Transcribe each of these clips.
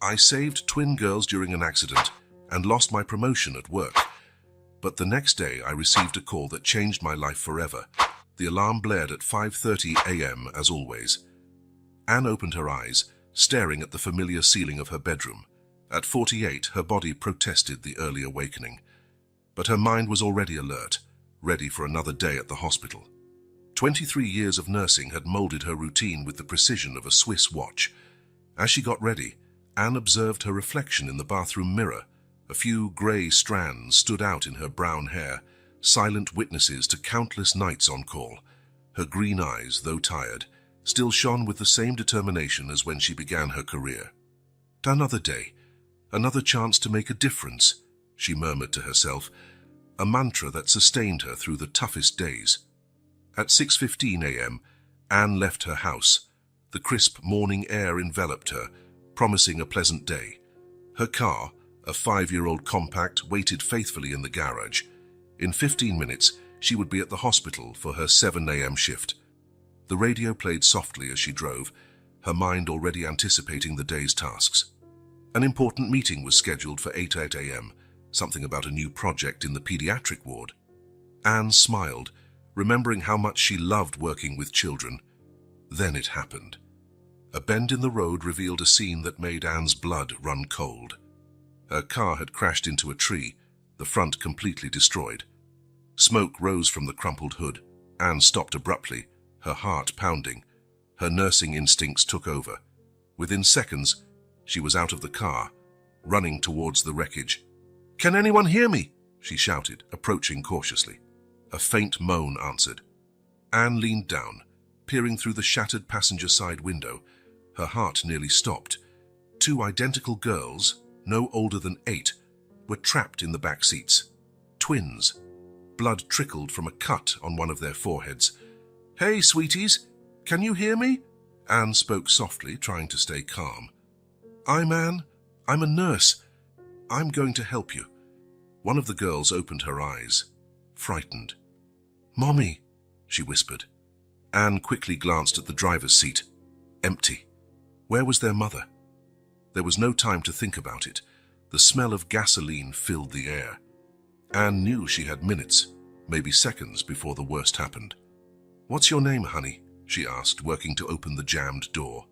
I saved twin girls during an accident and lost my promotion at work. But the next day I received a call that changed my life forever. The alarm blared at 5:30 a.m. as always. Anne opened her eyes, staring at the familiar ceiling of her bedroom. At 48, her body protested the early awakening. But her mind was already alert, ready for another day at the hospital. 23 years of nursing had molded her routine with the precision of a Swiss watch. As she got ready, Anne observed her reflection in the bathroom mirror. A few grey strands stood out in her brown hair, silent witnesses to countless nights on call. Her green eyes, though tired, still shone with the same determination as when she began her career. Another day, another chance to make a difference, she murmured to herself, a mantra that sustained her through the toughest days. At 6:15 a.m., Anne left her house. The crisp morning air enveloped her, promising a pleasant day. Her car, a 5-year-old compact, waited faithfully in the garage. In 15 minutes, she would be at the hospital for her 7 a.m. shift. The radio played softly as she drove, her mind already anticipating the day's tasks. An important meeting was scheduled for 8 a.m., something about a new project in the pediatric ward. Anne smiled, remembering how much she loved working with children. Then it happened. A bend in the road revealed a scene that made Anne's blood run cold. Her car had crashed into a tree, the front completely destroyed. Smoke rose from the crumpled hood. Anne stopped abruptly, her heart pounding. Her nursing instincts took over. Within seconds, she was out of the car, running towards the wreckage. "Can anyone hear me?" she shouted, approaching cautiously. A faint moan answered. Anne leaned down, peering through the shattered passenger side window. Her heart nearly stopped. 2 identical girls, no older than 8, were trapped in the back seats. Twins. Blood trickled from a cut on one of their foreheads. "Hey, sweeties, can you hear me?" Anne spoke softly, trying to stay calm. "I'm Anne. I'm a nurse. I'm going to help you." One of the girls opened her eyes, frightened. "Mommy," she whispered. Anne quickly glanced at the driver's seat. Empty. Where was their mother? There was no time to think about it. The smell of gasoline filled the air. Anne knew she had minutes, maybe seconds, before the worst happened. "What's your name, honey?" she asked, working to open the jammed door.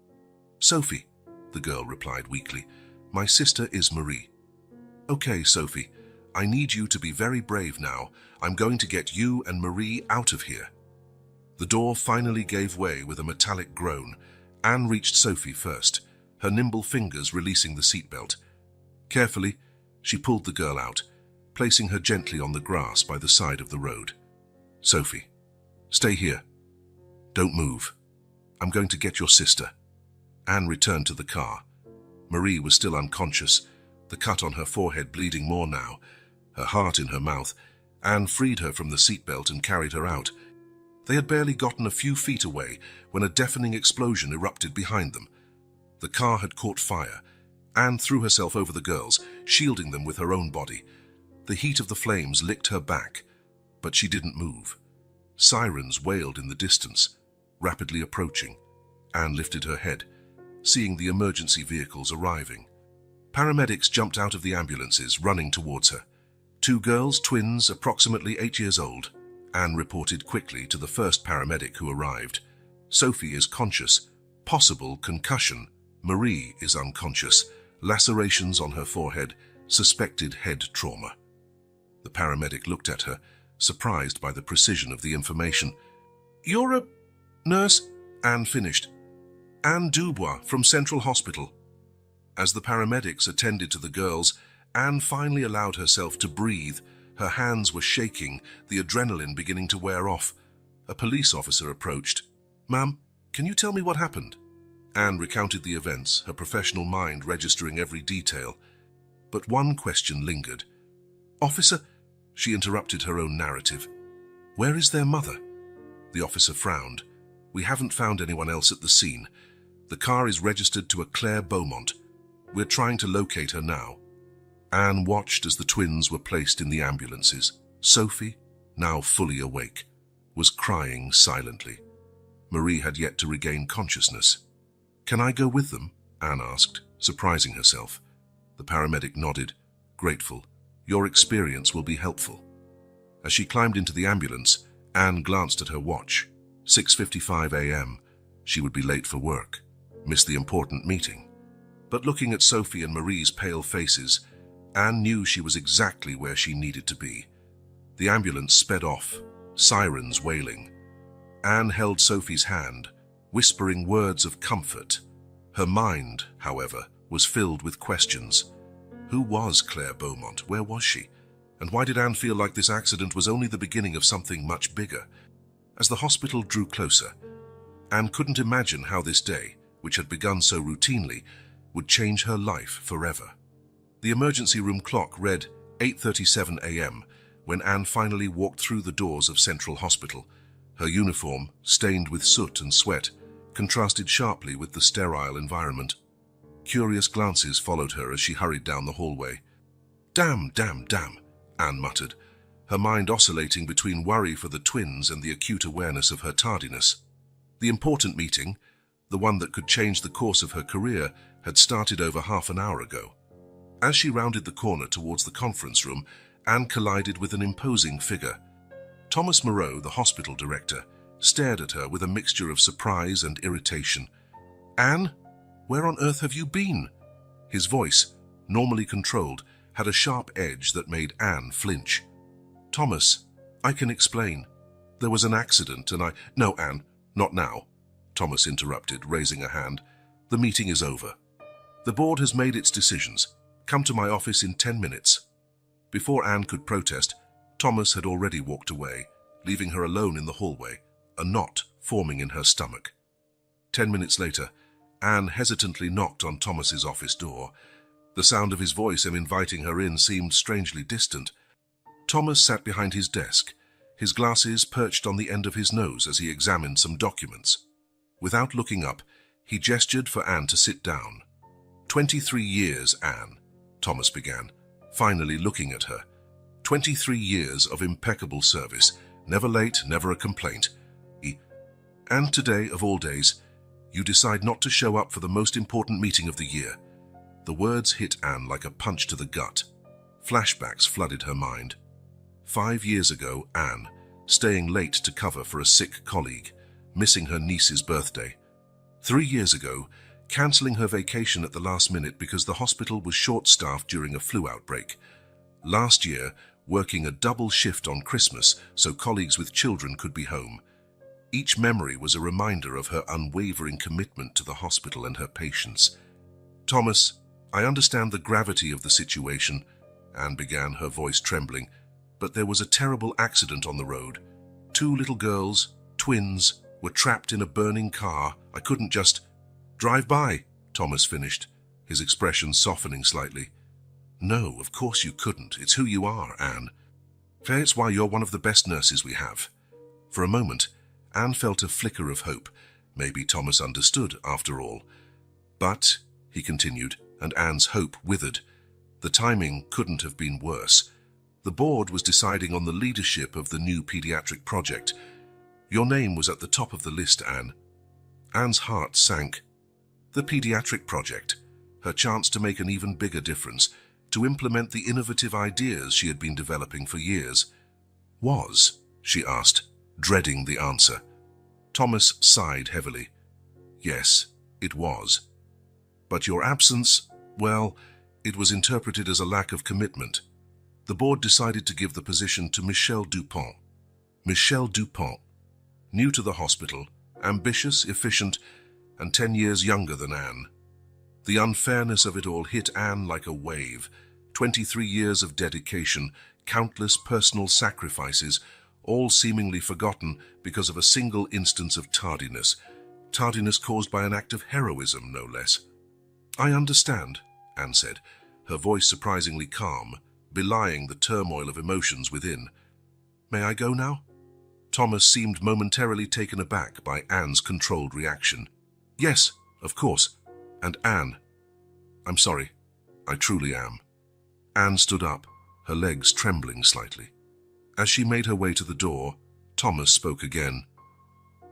"Sophie," the girl replied weakly. "My sister is Marie." "Okay, Sophie, I need you to be very brave now. I'm going to get you and Marie out of here." The door finally gave way with a metallic groan. Anne reached Sophie first, her nimble fingers releasing the seatbelt. Carefully, she pulled the girl out, placing her gently on the grass by the side of the road. "Sophie, stay here. Don't move. I'm going to get your sister." Anne returned to the car. Marie was still unconscious, the cut on her forehead bleeding more now, her heart in her mouth. Anne freed her from the seatbelt and carried her out. They had barely gotten a few feet away when a deafening explosion erupted behind them. The car had caught fire. Anne threw herself over the girls, shielding them with her own body. The heat of the flames licked her back, but she didn't move. Sirens wailed in the distance, rapidly approaching. Anne lifted her head, seeing the emergency vehicles arriving. Paramedics jumped out of the ambulances, running towards her. 2 girls, twins, approximately 8 years old. Anne reported quickly to the first paramedic who arrived. "Sophie is conscious. Possible concussion. Marie is unconscious. Lacerations on her forehead. Suspected head trauma." The paramedic looked at her, surprised by the precision of the information. "You're a nurse?" Anne finished. "Anne Dubois from Central Hospital." As the paramedics attended to the girls, Anne finally allowed herself to breathe. Her hands were shaking, the adrenaline beginning to wear off. A police officer approached. "Ma'am, can you tell me what happened?" Anne recounted the events, her professional mind registering every detail. But one question lingered. "Officer," she interrupted her own narrative. "Where is their mother?" The officer frowned. "We haven't found anyone else at the scene. The car is registered to a Claire Beaumont. We're trying to locate her now." Anne watched as the twins were placed in the ambulances. Sophie, now fully awake, was crying silently. Marie had yet to regain consciousness. "Can I go with them?" Anne asked, surprising herself. The paramedic nodded, grateful. Your experience will be helpful. As she climbed into the ambulance, Anne glanced at her watch. 6:55 a.m. She would be late for work, miss the important meeting. But looking at Sophie and Marie's pale faces, Anne knew she was exactly where she needed to be. The ambulance sped off, sirens wailing. Anne held Sophie's hand, whispering words of comfort. Her mind, however, was filled with questions. Who was Claire Beaumont? Where was she? And why did Anne feel like this accident was only the beginning of something much bigger? As the hospital drew closer, Anne couldn't imagine how this day, which had begun so routinely, would change her life forever. The emergency room clock read 8:37 a.m. when Anne finally walked through the doors of Central Hospital. Her uniform, stained with soot and sweat, contrasted sharply with the sterile environment. Curious glances followed her as she hurried down the hallway. Damn, damn, damn, Anne muttered, her mind oscillating between worry for the twins and the acute awareness of her tardiness. The important meeting, the one that could change the course of her career, had started over half an hour ago. As she rounded the corner towards the conference room, Anne collided with an imposing figure. Thomas Moreau, the hospital director, stared at her with a mixture of surprise and irritation. Anne, where on earth have you been? His voice, normally controlled, had a sharp edge that made Anne flinch. Thomas, I can explain. There was an accident and I— No, Anne, not now, Thomas interrupted, raising a hand. The meeting is over. The board has made its decisions. Come to my office in 10 minutes. Before Anne could protest, Thomas had already walked away, leaving her alone in the hallway, a knot forming in her stomach. 10 minutes later, Anne hesitantly knocked on Thomas's office door. The sound of his voice inviting her in seemed strangely distant. Thomas sat behind his desk, his glasses perched on the end of his nose as he examined some documents. Without looking up, he gestured for Anne to sit down. 23 years, Anne, Thomas began, finally looking at her. 23 years of impeccable service, never late, never a complaint. And today, of all days, you decide not to show up for the most important meeting of the year. The words hit Anne like a punch to the gut. Flashbacks flooded her mind. 5 years ago, Anne, staying late to cover for a sick colleague, missing her niece's birthday. 3 years ago, cancelling her vacation at the last minute because the hospital was short-staffed during a flu outbreak. Last year, working a double shift on Christmas so colleagues with children could be home. Each memory was a reminder of her unwavering commitment to the hospital and her patients. Thomas, I understand the gravity of the situation, Anne began, her voice trembling, but there was a terrible accident on the road. 2 little girls, twins, were trapped in a burning car. I couldn't just— Drive by, Thomas finished, his expression softening slightly. No, of course you couldn't. It's who you are, Anne. It's why you're one of the best nurses we have. For a moment, Anne felt a flicker of hope. Maybe Thomas understood, after all. But, he continued, and Anne's hope withered. The timing couldn't have been worse. The board was deciding on the leadership of the new pediatric project. Your name was at the top of the list, Anne. Anne's heart sank. The pediatric project, her chance to make an even bigger difference, to implement the innovative ideas she had been developing for years. Was, she asked, dreading the answer. Thomas sighed heavily. Yes, it was. But your absence, well, it was interpreted as a lack of commitment. The board decided to give the position to Michelle Dupont. Michelle Dupont, new to the hospital, ambitious, efficient, and 10 years younger than Anne. The unfairness of it all hit Anne like a wave. 23 years of dedication, countless personal sacrifices, all seemingly forgotten because of a single instance of tardiness. Tardiness caused by an act of heroism, no less. I understand, Anne said, her voice surprisingly calm, belying the turmoil of emotions within. May I go now? Thomas seemed momentarily taken aback by Anne's controlled reaction. Yes, of course. And Anne, I'm sorry. I truly am. Anne stood up, her legs trembling slightly. As she made her way to the door, Thomas spoke again.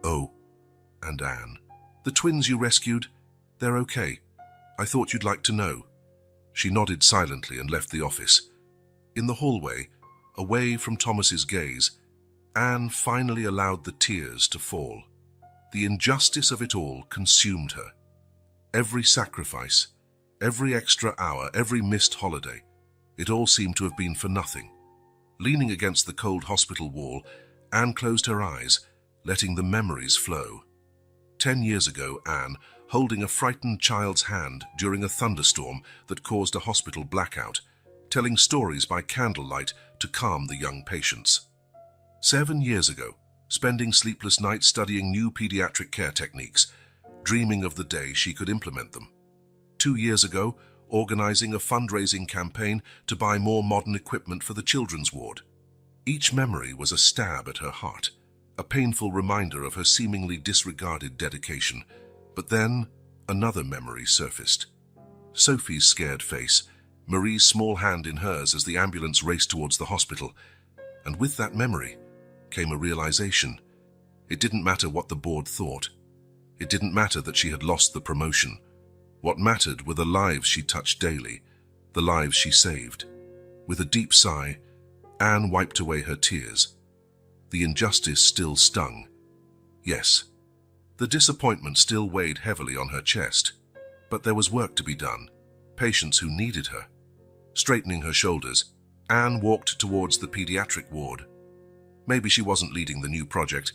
Oh, and Anne, the twins you rescued, they're okay. I thought you'd like to know." She nodded silently and left the office. In the hallway, away from Thomas's gaze, Anne finally allowed the tears to fall. The injustice of it all consumed her. Every sacrifice, every extra hour, every missed holiday, it all seemed to have been for nothing. Leaning against the cold hospital wall, Anne closed her eyes, letting the memories flow. 10 years ago, Anne, holding a frightened child's hand during a thunderstorm that caused a hospital blackout, telling stories by candlelight to calm the young patients. 7 years ago, spending sleepless nights studying new pediatric care techniques, dreaming of the day she could implement them. 2 years ago, organizing a fundraising campaign to buy more modern equipment for the children's ward. Each memory was a stab at her heart, a painful reminder of her seemingly disregarded dedication. But then, another memory surfaced. Sophie's scared face, Marie's small hand in hers as the ambulance raced towards the hospital. And with that memory came a realization. It didn't matter what the board thought. It didn't matter that she had lost the promotion. What mattered were the lives she touched daily, the lives she saved. With a deep sigh, Anne wiped away her tears. The injustice still stung. Yes, the disappointment still weighed heavily on her chest. But there was work to be done, patients who needed her. Straightening her shoulders, Anne walked towards the pediatric ward. Maybe she wasn't leading the new project,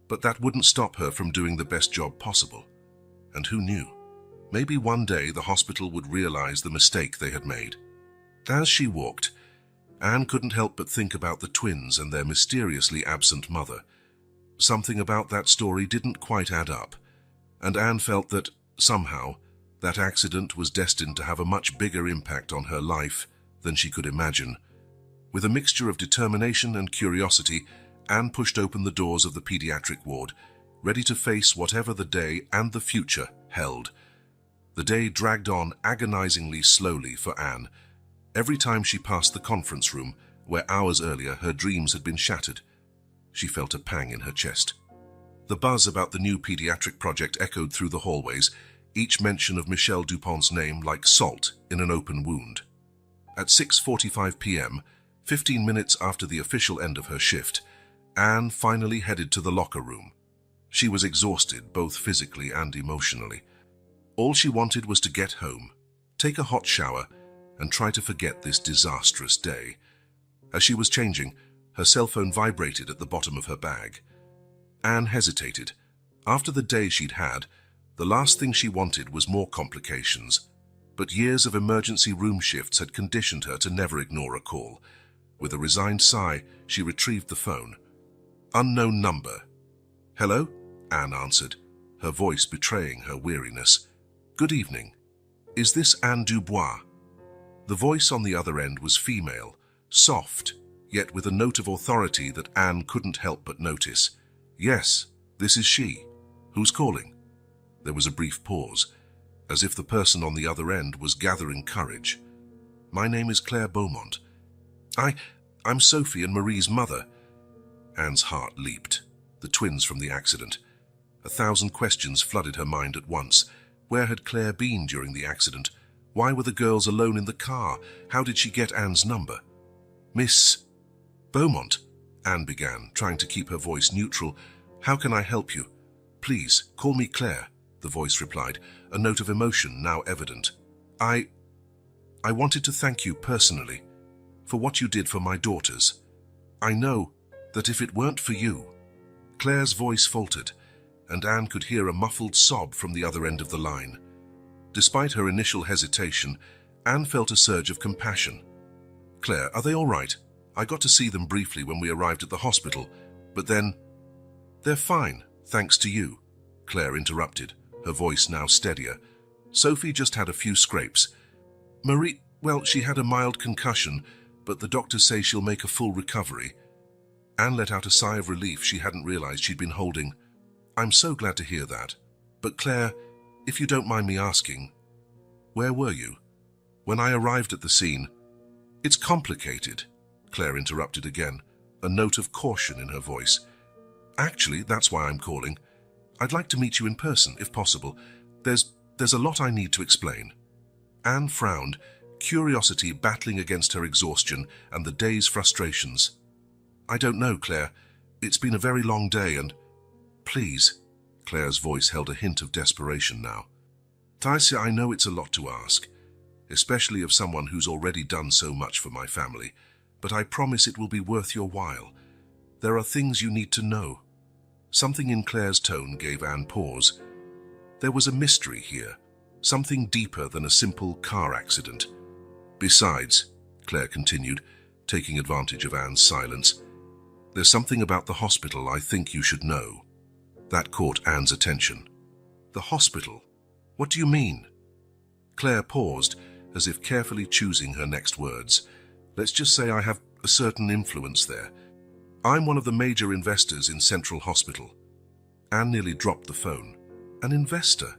but that wouldn't stop her from doing the best job possible. And who knew? Maybe one day the hospital would realize the mistake they had made. As she walked, Anne couldn't help but think about the twins and their mysteriously absent mother. Something about that story didn't quite add up, and Anne felt that, somehow, that accident was destined to have a much bigger impact on her life than she could imagine. With a mixture of determination and curiosity, Anne pushed open the doors of the pediatric ward, ready to face whatever the day and the future held. The day dragged on agonizingly slowly for Anne. Every time she passed the conference room, where hours earlier her dreams had been shattered, she felt a pang in her chest. The buzz about the new pediatric project echoed through the hallways, each mention of Michel Dupont's name like salt in an open wound. At 6:45 p.m., 15 minutes after the official end of her shift, Anne finally headed to the locker room. She was exhausted, both physically and emotionally. All she wanted was to get home, take a hot shower, and try to forget this disastrous day. As she was changing, her cell phone vibrated at the bottom of her bag. Anne hesitated. After the day she'd had, the last thing she wanted was more complications. But years of emergency room shifts had conditioned her to never ignore a call. With a resigned sigh, she retrieved the phone. Unknown number. "Hello?" Anne answered, her voice betraying her weariness. "Good evening. Is this Anne Dubois?" The voice on the other end was female, soft, yet with a note of authority that Anne couldn't help but notice. "Yes, this is she. Who's calling?" There was a brief pause, as if the person on the other end was gathering courage. "My name is Claire Beaumont. I'm Sophie and Marie's mother." Anne's heart leaped. The twins from the accident. 1,000 questions flooded her mind at once. Where had Claire been during the accident? Why were the girls alone in the car? How did she get Anne's number? "Miss Beaumont," Anne began, trying to keep her voice neutral. "How can I help you?" "Please, call me Claire," the voice replied, a note of emotion now evident. I wanted to thank you personally for what you did for my daughters. I know that if it weren't for you..." Claire's voice faltered, and Anne could hear a muffled sob from the other end of the line. Despite her initial hesitation, Anne felt a surge of compassion. "Claire, are they all right? I got to see them briefly when we arrived at the hospital, but then..." "They're fine, thanks to you," Claire interrupted, her voice now steadier. "Sophie just had a few scrapes. Marie, well, she had a mild concussion, but the doctors say she'll make a full recovery." Anne let out a sigh of relief she hadn't realized she'd been holding. "I'm so glad to hear that. But Claire, if you don't mind me asking, where were you when I arrived at the scene?" "It's complicated," Claire interrupted again, a note of caution in her voice. "Actually, that's why I'm calling. I'd like to meet you in person, if possible. There's a lot I need to explain." Anne frowned, curiosity battling against her exhaustion and the day's frustrations. "I don't know, Claire. It's been a very long day and—" "Please." Claire's voice held a hint of desperation now. "Taisia, I know it's a lot to ask, especially of someone who's already done so much for my family, but I promise it will be worth your while. There are things you need to know." Something in Claire's tone gave Anne pause. There was a mystery here, something deeper than a simple car accident. "Besides," Claire continued, taking advantage of Anne's silence, "there's something about the hospital I think you should know." That caught Anne's attention. "The hospital? What do you mean?" Claire paused, as if carefully choosing her next words. "Let's just say I have a certain influence there. I'm one of the major investors in Central Hospital." Anne nearly dropped the phone. An investor?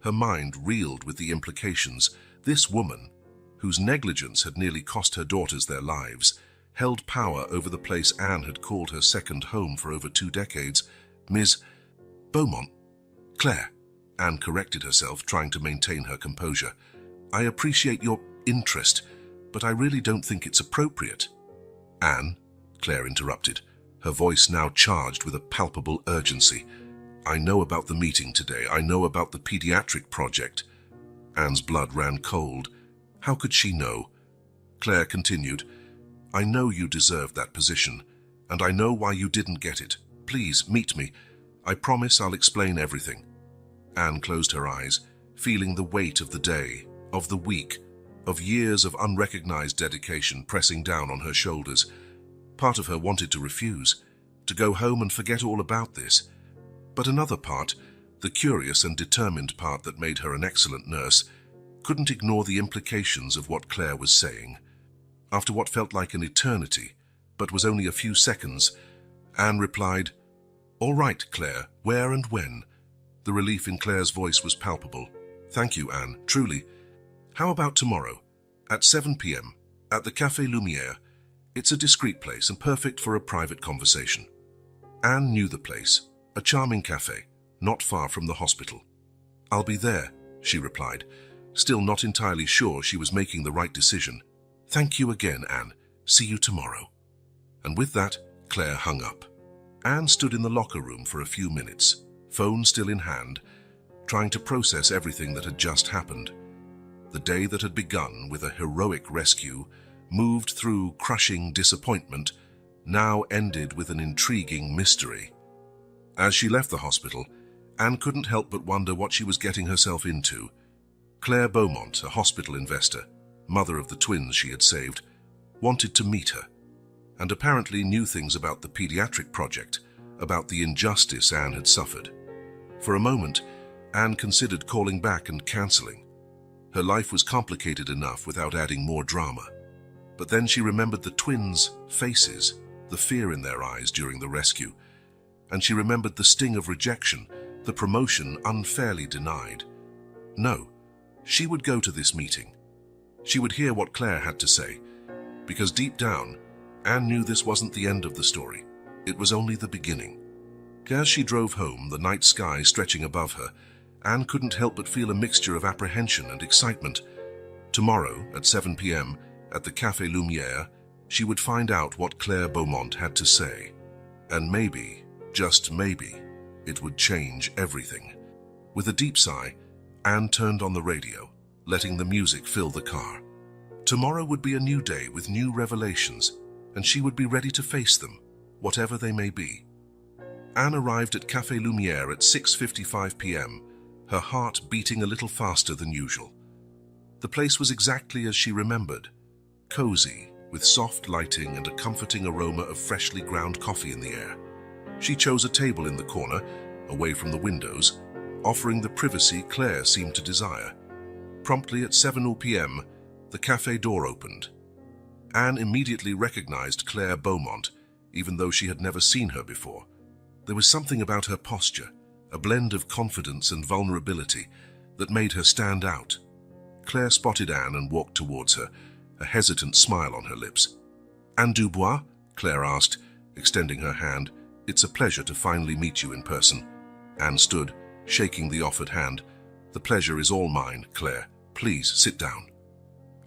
Her mind reeled with the implications. This woman, whose negligence had nearly cost her daughters their lives, held power over the place Anne had called her second home for over 2 decades. "Ms. Beaumont." "Claire," Anne corrected herself, trying to maintain her composure. "I appreciate your interest, but I really don't think it's appropriate." "Anne," Claire interrupted, her voice now charged with a palpable urgency. "I know about the meeting today. I know about the pediatric project." Anne's blood ran cold. How could she know? Claire continued, "I know you deserved that position, and I know why you didn't get it. Please, meet me. I promise I'll explain everything." Anne closed her eyes, feeling the weight of the day, of the week, of years of unrecognized dedication pressing down on her shoulders. Part of her wanted to refuse, to go home and forget all about this. But another part, the curious and determined part that made her an excellent nurse, couldn't ignore the implications of what Claire was saying. After what felt like an eternity, but was only a few seconds, Anne replied, "All right, Claire, where and when?" The relief in Claire's voice was palpable. "Thank you, Anne, truly. How about tomorrow, at 7 p.m., at the Café Lumière? It's a discreet place and perfect for a private conversation." Anne knew the place, a charming café, not far from the hospital. "I'll be there," she replied, still not entirely sure she was making the right decision. "Thank you again, Anne. See you tomorrow." And with that, Claire hung up. Anne stood in the locker room for a few minutes, phone still in hand, trying to process everything that had just happened. The day that had begun with a heroic rescue, moved through crushing disappointment, now ended with an intriguing mystery. As she left the hospital, Anne couldn't help but wonder what she was getting herself into. Claire Beaumont, a hospital investor, mother of the twins she had saved, wanted to meet her, and apparently knew things about the pediatric project, about the injustice Anne had suffered. For a moment, Anne considered calling back and cancelling. Her life was complicated enough without adding more drama. But then she remembered the twins' faces, the fear in their eyes during the rescue, and she remembered the sting of rejection, the promotion unfairly denied. No, she would go to this meeting. She would hear what Claire had to say, because deep down, Anne knew this wasn't the end of the story. It was only the beginning. As she drove home, the night sky stretching above her, Anne couldn't help but feel a mixture of apprehension and excitement. Tomorrow, at 7 p.m., at the Café Lumière, she would find out what Claire Beaumont had to say. And maybe, just maybe, it would change everything. With a deep sigh, Anne turned on the radio, letting the music fill the car. Tomorrow would be a new day with new revelations, and she would be ready to face them, whatever they may be. Anne arrived at Café Lumière at 6:55 p.m., her heart beating a little faster than usual. The place was exactly as she remembered, cozy, with soft lighting and a comforting aroma of freshly ground coffee in the air. She chose a table in the corner, away from the windows, offering the privacy Claire seemed to desire. Promptly at 7 p.m., the café door opened. Anne immediately recognized Claire Beaumont, even though she had never seen her before. There was something about her posture, a blend of confidence and vulnerability, that made her stand out. Claire spotted Anne and walked towards her, a hesitant smile on her lips. "Anne Dubois?" Claire asked, extending her hand. "It's a pleasure to finally meet you in person." Anne stood, shaking the offered hand. "The pleasure is all mine, Claire," Please, sit down."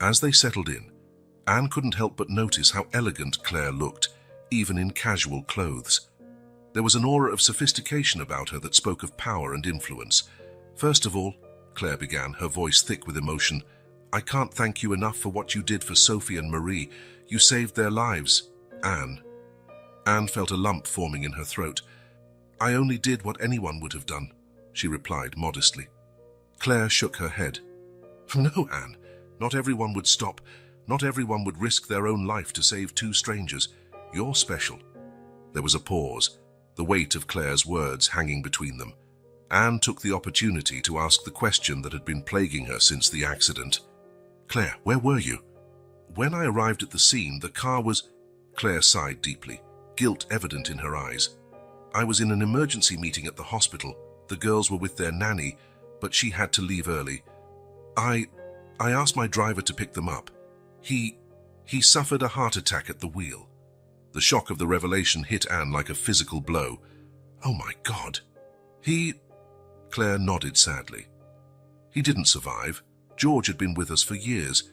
As they settled in, Anne couldn't help but notice how elegant Claire looked, even in casual clothes. There was an aura of sophistication about her that spoke of power and influence. "First of all," Claire began, her voice thick with emotion, "I can't thank you enough for what you did for Sophie and Marie. You saved their lives." Anne felt a lump forming in her throat. "I only did what anyone would have done," she replied modestly. Claire shook her head. "No, Anne, not everyone would stop. Not everyone would risk their own life to save two strangers. You're special." There was a pause, the weight of Claire's words hanging between them. Anne took the opportunity to ask the question that had been plaguing her since the accident. "Claire, where were you?" "When I arrived at the scene, the car was—" Claire sighed deeply, guilt evident in her eyes. "I was in an emergency meeting at the hospital. The girls were with their nanny, but she had to leave early. I asked my driver to pick them up. He suffered a heart attack at the wheel." The shock of the revelation hit Anne like a physical blow. "Oh my God." Claire nodded sadly. "He didn't survive. George had been with us for years.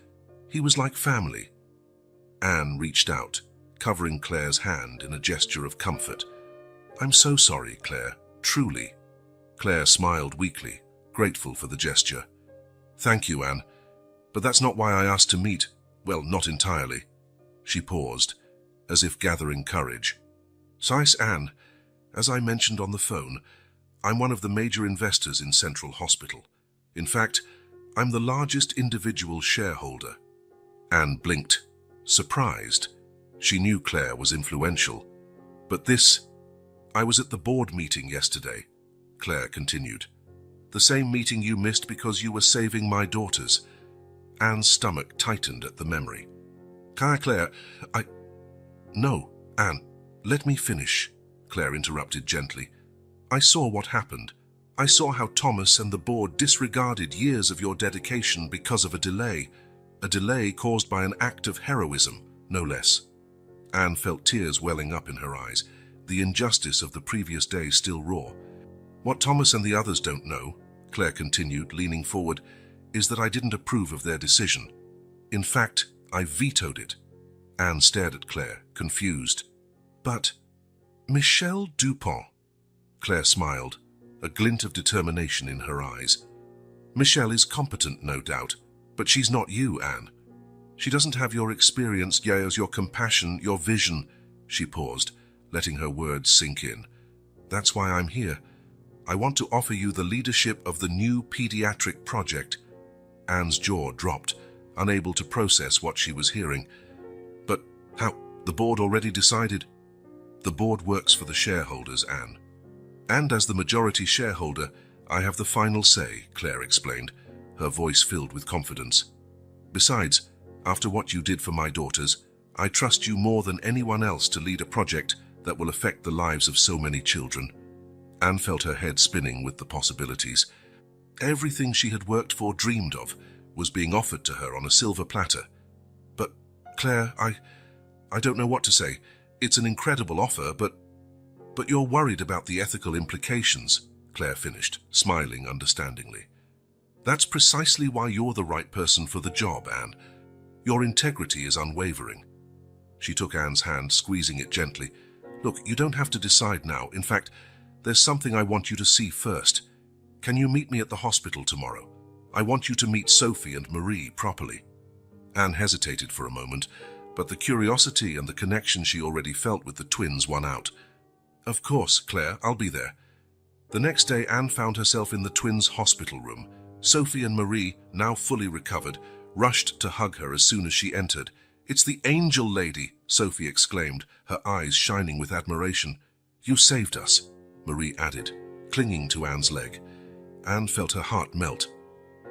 He was like family." Anne reached out, covering Claire's hand in a gesture of comfort. "I'm so sorry, Claire, truly." Claire smiled weakly, grateful for the gesture. "Thank you, Anne, but that's not why I asked to meet. Well, not entirely." She paused, as if gathering courage. "Sice, Anne, as I mentioned on the phone, I'm one of the major investors in Central Hospital. In fact, I'm the largest individual shareholder." Anne blinked, surprised. She knew Claire was influential. "But I was at the board meeting yesterday," Claire continued. "The same meeting you missed because you were saving my daughters." Anne's stomach tightened at the memory. "Claire, No, Anne, let me finish," Claire interrupted gently. "I saw what happened. I saw how Thomas and the board disregarded years of your dedication because of a delay caused by an act of heroism, no less." Anne felt tears welling up in her eyes, the injustice of the previous day still raw. "What Thomas and the others don't know," Claire continued, leaning forward, "is that I didn't approve of their decision. In fact, I vetoed it." Anne stared at Claire, confused. "But Michelle Dupont," Claire smiled, a glint of determination in her eyes. "Michelle is competent, no doubt, but she's not you, Anne. She doesn't have your experience, your compassion, your vision." She paused, letting her words sink in. "That's why I'm here. I want to offer you the leadership of the new pediatric project." Anne's jaw dropped, unable to process what she was hearing. "But how? The board already decided?" "The board works for the shareholders, Anne. And as the majority shareholder, I have the final say," Claire explained, her voice filled with confidence. "Besides, after what you did for my daughters, I trust you more than anyone else to lead a project that will affect the lives of so many children." Anne felt her head spinning with the possibilities. Everything she had worked for, dreamed of, was being offered to her on a silver platter. "But, Claire, I don't know what to say. It's an incredible offer, but you're worried about the ethical implications," Claire finished, smiling understandingly. "That's precisely why you're the right person for the job, Anne. Your integrity is unwavering." She took Anne's hand, squeezing it gently. "Look, you don't have to decide now. In fact, there's something I want you to see first. Can you meet me at the hospital tomorrow? I want you to meet Sophie and Marie properly." Anne hesitated for a moment, but the curiosity and the connection she already felt with the twins won out. "Of course, Claire, I'll be there." The next day, Anne found herself in the twins' hospital room. Sophie and Marie, now fully recovered, rushed to hug her as soon as she entered. "It's the angel lady," Sophie exclaimed, her eyes shining with admiration. "You saved us," Marie added, clinging to Anne's leg. Anne felt her heart melt.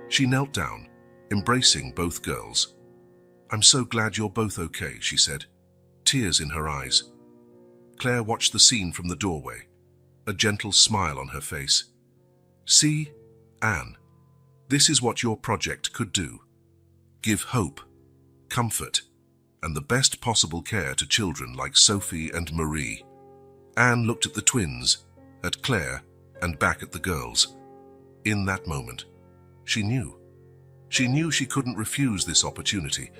She knelt down, embracing both girls. "I'm so glad you're both okay," she said, tears in her eyes. Claire watched the scene from the doorway, a gentle smile on her face. "See, Anne, this is what your project could do. Give hope, comfort, and the best possible care to children like Sophie and Marie." Anne looked at the twins, at Claire, and back at the girls. In that moment, she knew. She knew she couldn't refuse this opportunity.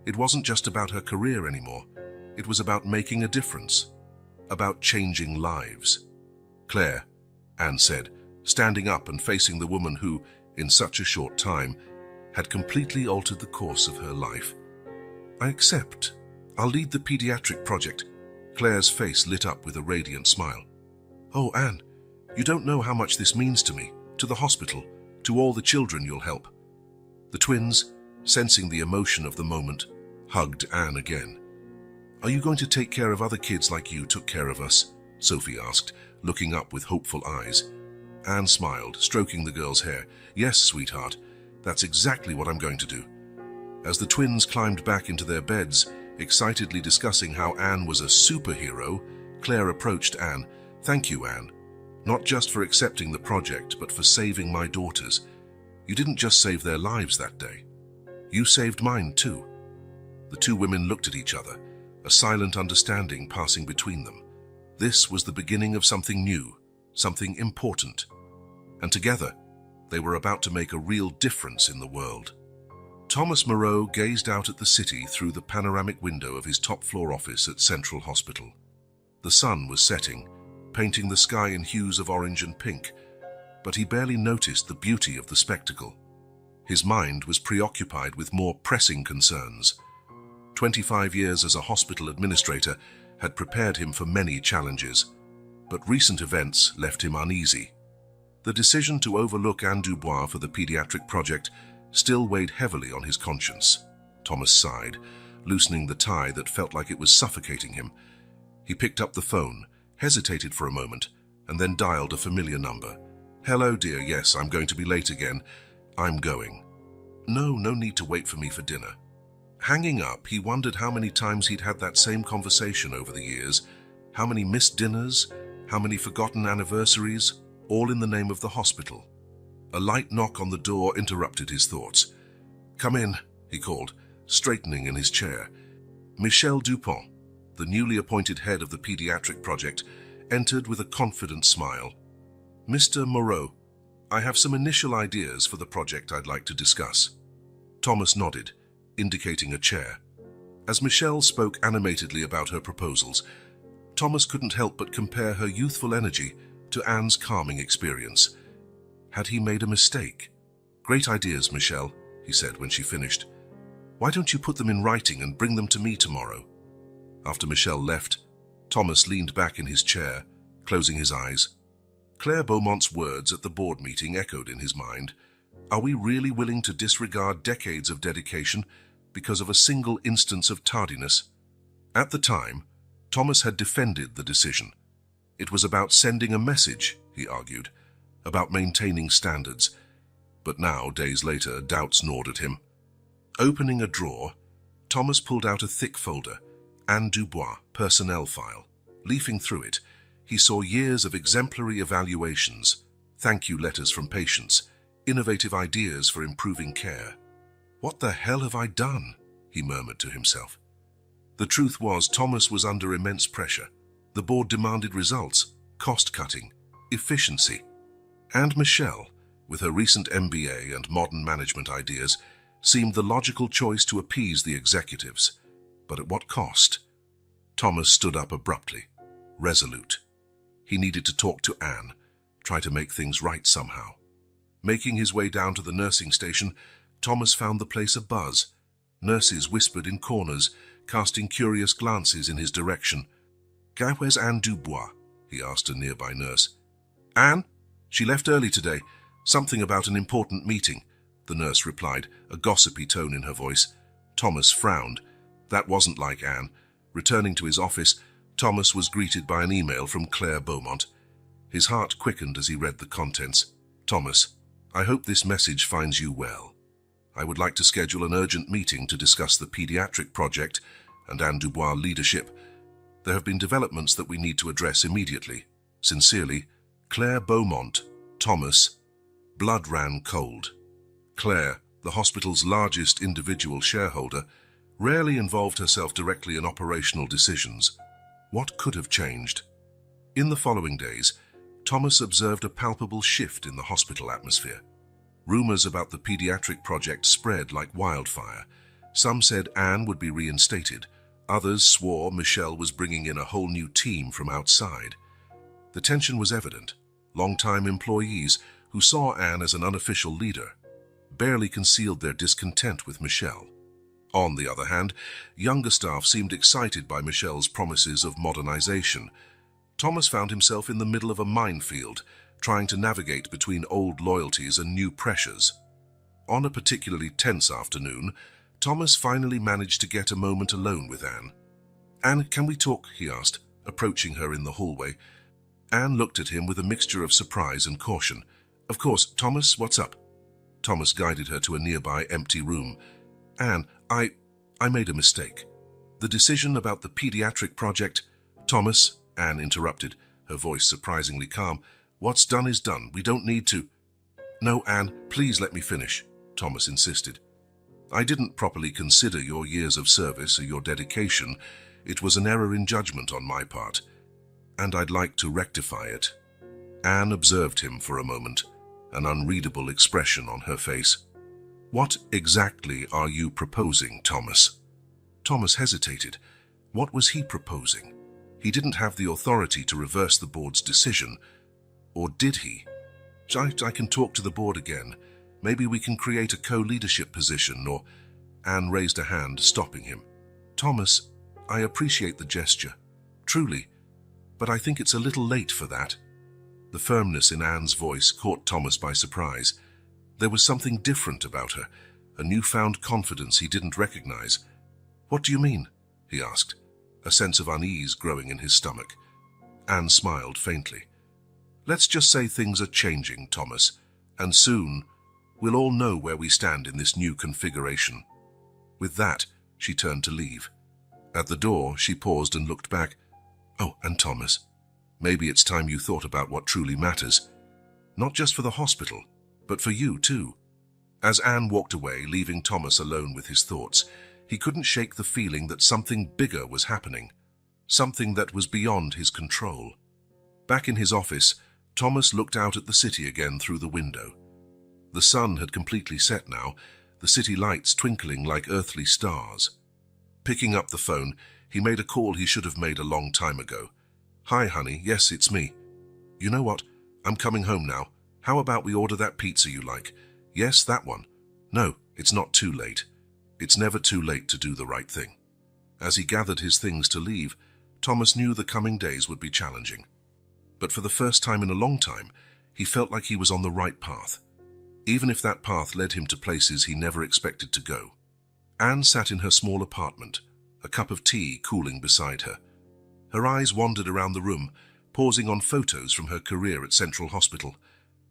It wasn't just about her career anymore. It was about making a difference, about changing lives. "Claire," Anne said, standing up and facing the woman who, in such a short time, had completely altered the course of her life. "I accept. I'll lead the pediatric project." Claire's face lit up with a radiant smile. "Oh, Anne, you don't know how much this means to me, to the hospital, to all the children you'll help." The twins, sensing the emotion of the moment, hugged Anne again. "Are you going to take care of other kids like you took care of us?" Sophie asked, looking up with hopeful eyes. Anne smiled, stroking the girl's hair. "Yes, sweetheart, that's exactly what I'm going to do." As the twins climbed back into their beds, excitedly discussing how Anne was a superhero, Claire approached Anne. "Thank you, Anne. Not just for accepting the project, but for saving my daughters. You didn't just save their lives that day. You saved mine too." The two women looked at each other, a silent understanding passing between them. This was the beginning of something new, something important. And together, they were about to make a real difference in the world. Thomas Moreau gazed out at the city through the panoramic window of his top-floor office at Central Hospital. The sun was setting, painting the sky in hues of orange and pink, but he barely noticed the beauty of the spectacle. His mind was preoccupied with more pressing concerns. 25 years as a hospital administrator had prepared him for many challenges, but recent events left him uneasy. The decision to overlook Anne Dubois for the pediatric project still weighed heavily on his conscience. Thomas sighed, loosening the tie that felt like it was suffocating him. He picked up the phone, hesitated for a moment, and then dialed a familiar number. "Hello, dear. Yes, I'm going to be late again. I'm going." No need to wait for me for dinner." Hanging up, he wondered how many times he'd had that same conversation over the years, how many missed dinners, how many forgotten anniversaries, all in the name of the hospital. A light knock on the door interrupted his thoughts. "Come in," he called, straightening in his chair. Michel Dupont, the newly appointed head of the pediatric project, entered with a confident smile. "Mr. Moreau, I have some initial ideas for the project I'd like to discuss." Thomas nodded, indicating a chair. As Michelle spoke animatedly about her proposals, Thomas couldn't help but compare her youthful energy to Anne's calming experience. Had he made a mistake? "Great ideas, Michelle," he said when she finished. "Why don't you put them in writing and bring them to me tomorrow?" After Michelle left, Thomas leaned back in his chair, closing his eyes. Claire Beaumont's words at the board meeting echoed in his mind. Are we really willing to disregard decades of dedication because of a single instance of tardiness? At the time, Thomas had defended the decision. It was about sending a message, he argued, about maintaining standards. But now, days later, doubts gnawed at him. Opening a drawer, Thomas pulled out a thick folder, Anne Dubois personnel file. Leafing through it, he saw years of exemplary evaluations, thank you letters from patients, innovative ideas for improving care. "What the hell have I done?" he murmured to himself. The truth was, Thomas was under immense pressure. The board demanded results, cost-cutting, efficiency. And Michelle, with her recent MBA and modern management ideas, seemed the logical choice to appease the executives. But at what cost? Thomas stood up abruptly, resolute. He needed to talk to Anne, try to make things right somehow. Making his way down to the nursing station, Thomas found the place abuzz. Nurses whispered in corners, casting curious glances in his direction. "Where's Anne Dubois?" he asked a nearby nurse. "Anne? She left early today. Something about an important meeting," the nurse replied, a gossipy tone in her voice. Thomas frowned. That wasn't like Anne. Returning to his office, Thomas was greeted by an email from Claire Beaumont. His heart quickened as he read the contents. "Thomas, I hope this message finds you well. I would like to schedule an urgent meeting to discuss the pediatric project and Anne Dubois leadership. There have been developments that we need to address immediately. Sincerely, Claire Beaumont." Thomas. Blood ran cold. Claire, the hospital's largest individual shareholder, rarely involved herself directly in operational decisions. What could have changed? In the following days, Thomas observed a palpable shift in the hospital atmosphere. Rumors about the pediatric project spread like wildfire. Some said Anne would be reinstated. Others swore Michelle was bringing in a whole new team from outside. The tension was evident. Long-time employees who saw Anne as an unofficial leader barely concealed their discontent with Michelle. On the other hand, younger staff seemed excited by Michelle's promises of modernization. Thomas found himself in the middle of a minefield, trying to navigate between old loyalties and new pressures. On a particularly tense afternoon, Thomas finally managed to get a moment alone with Anne. "Anne, can we talk?" he asked, approaching her in the hallway. Anne looked at him with a mixture of surprise and caution. "Of course, Thomas, what's up?" Thomas guided her to a nearby empty room. "Anne, I made a mistake. The decision about the pediatric project—" "Thomas," Anne interrupted, her voice surprisingly calm. "What's done is done. We don't need to—" "No, Anne, please let me finish," Thomas insisted. "I didn't properly consider your years of service or your dedication. It was an error in judgment on my part, and I'd like to rectify it." Anne observed him for a moment, an unreadable expression on her face. "What exactly are you proposing, Thomas?" Thomas hesitated. What was he proposing? He didn't have the authority to reverse the board's decision. Or did he? I can talk to the board again. Maybe we can create a co-leadership position, or—" Anne raised a hand, stopping him. "Thomas, I appreciate the gesture. Truly. But I think it's a little late for that." The firmness in Anne's voice caught Thomas by surprise. There was something different about her, a newfound confidence he didn't recognize. "What do you mean?" he asked, a sense of unease growing in his stomach. Anne smiled faintly. "Let's just say things are changing, Thomas, and soon we'll all know where we stand in this new configuration." With that, she turned to leave. At the door, she paused and looked back. "Oh, and Thomas, maybe it's time you thought about what truly matters. Not just for the hospital, but for you too." As Anne walked away, leaving Thomas alone with his thoughts, he couldn't shake the feeling that something bigger was happening, something that was beyond his control. Back in his office, Thomas looked out at the city again through the window. The sun had completely set now, the city lights twinkling like earthly stars. Picking up the phone, he made a call he should have made a long time ago. "Hi, honey. Yes, it's me. You know what? I'm coming home now. How about we order that pizza you like?" "Yes, that one." "No, it's not too late. It's never too late to do the right thing." As he gathered his things to leave, Thomas knew the coming days would be challenging. But for the first time in a long time, he felt like he was on the right path, even if that path led him to places he never expected to go. Anne sat in her small apartment, a cup of tea cooling beside her. Her eyes wandered around the room, pausing on photos from her career at Central Hospital,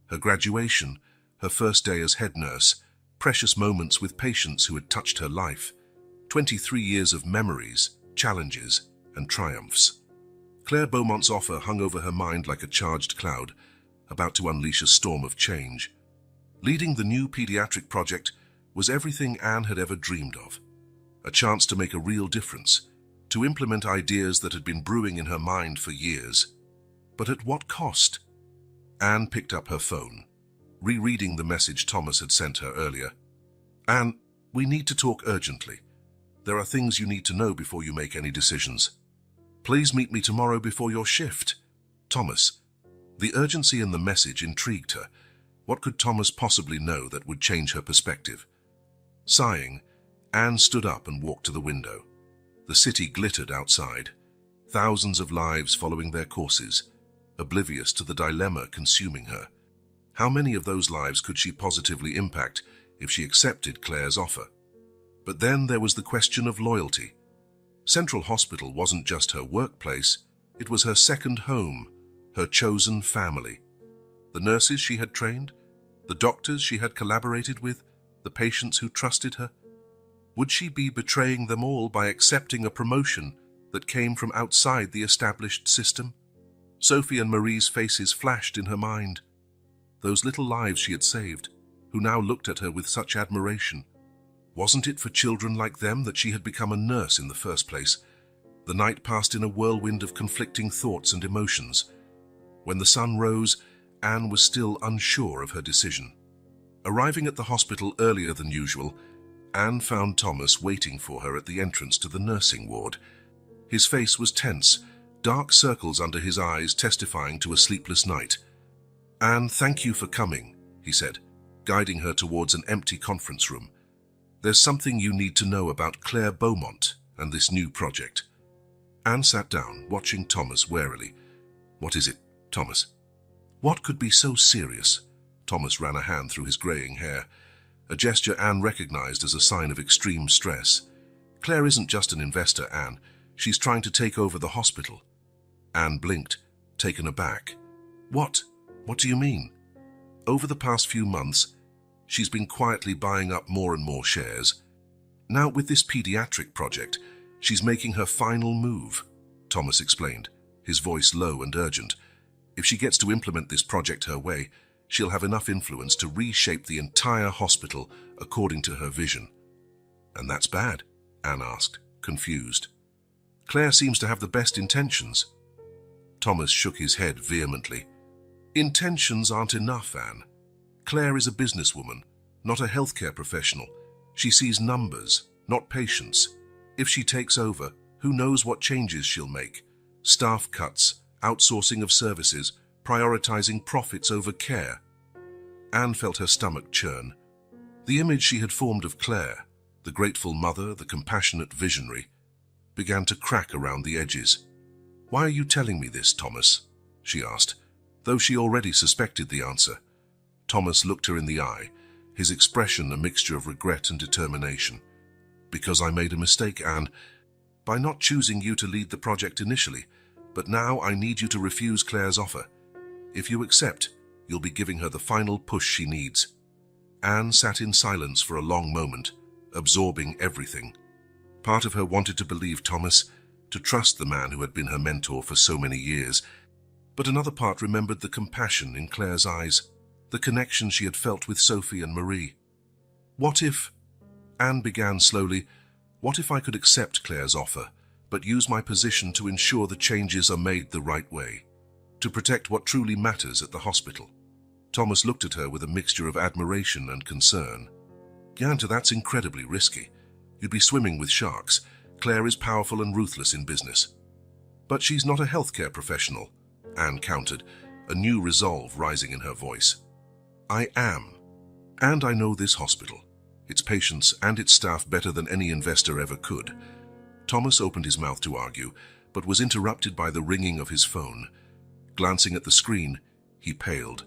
her graduation, her first day as head nurse, precious moments with patients who had touched her life, 23 years of memories, challenges, and triumphs. Claire Beaumont's offer hung over her mind like a charged cloud, about to unleash a storm of change. Leading the new pediatric project was everything Anne had ever dreamed of. A chance to make a real difference, to implement ideas that had been brewing in her mind for years. But at what cost? Anne picked up her phone, rereading the message Thomas had sent her earlier. "Anne, we need to talk urgently. There are things you need to know before you make any decisions. Please meet me tomorrow before your shift. Thomas." The urgency in the message intrigued her. What could Thomas possibly know that would change her perspective? Sighing, Anne stood up and walked to the window. The city glittered outside, thousands of lives following their courses, oblivious to the dilemma consuming her. How many of those lives could she positively impact if she accepted Claire's offer? But then there was the question of loyalty. Central Hospital wasn't just her workplace, it was her second home, her chosen family. The nurses she had trained, the doctors she had collaborated with, the patients who trusted her. Would she be betraying them all by accepting a promotion that came from outside the established system? Sophie and Marie's faces flashed in her mind. Those little lives she had saved, who now looked at her with such admiration. Wasn't it for children like them that she had become a nurse in the first place? The night passed in a whirlwind of conflicting thoughts and emotions. When the sun rose, Anne was still unsure of her decision. Arriving at the hospital earlier than usual, Anne found Thomas waiting for her at the entrance to the nursing ward. His face was tense, dark circles under his eyes testifying to a sleepless night. "Anne, thank you for coming," he said, guiding her towards an empty conference room. "There's something you need to know about Claire Beaumont and this new project." Anne sat down, watching Thomas warily. "What is it, Thomas?" "What could be so serious?" Thomas ran a hand through his greying hair, a gesture Anne recognized as a sign of extreme stress. "Claire isn't just an investor, Anne. She's trying to take over the hospital." Anne blinked, taken aback. What? What do you mean?" "Over the past few months, she's been quietly buying up more and more shares. Now, with this pediatric project, she's making her final move," Thomas explained, his voice low and urgent. "If she gets to implement this project her way, she'll have enough influence to reshape the entire hospital according to her vision." "And that's bad?" Anne asked, confused. "Claire seems to have the best intentions." Thomas shook his head vehemently. "Intentions aren't enough, Anne. Claire is a businesswoman, not a healthcare professional. She sees numbers, not patients. If she takes over, who knows what changes she'll make? Staff cuts, outsourcing of services, prioritizing profits over care." Anne felt her stomach churn. The image she had formed of Claire, the grateful mother, the compassionate visionary, began to crack around the edges. "Why are you telling me this, Thomas?" she asked, though she already suspected the answer. Thomas looked her in the eye, his expression a mixture of regret and determination. "Because I made a mistake, Anne, by not choosing you to lead the project initially, but now I need you to refuse Claire's offer. If you accept, you'll be giving her the final push she needs." Anne sat in silence for a long moment, absorbing everything. Part of her wanted to believe Thomas, to trust the man who had been her mentor for so many years, but another part remembered the compassion in Claire's eyes, the connection she had felt with Sophie and Marie. "What if," Anne began slowly, "what if I could accept Claire's offer, but use my position to ensure the changes are made the right way, to protect what truly matters at the hospital?" Thomas looked at her with a mixture of admiration and concern. "Yanta, that's incredibly risky. You'd be swimming with sharks. Claire is powerful and ruthless in business." "But she's not a healthcare professional," Anne countered, a new resolve rising in her voice. "I am. And I know this hospital, its patients and its staff better than any investor ever could." Thomas opened his mouth to argue, but was interrupted by the ringing of his phone. Glancing at the screen, he paled.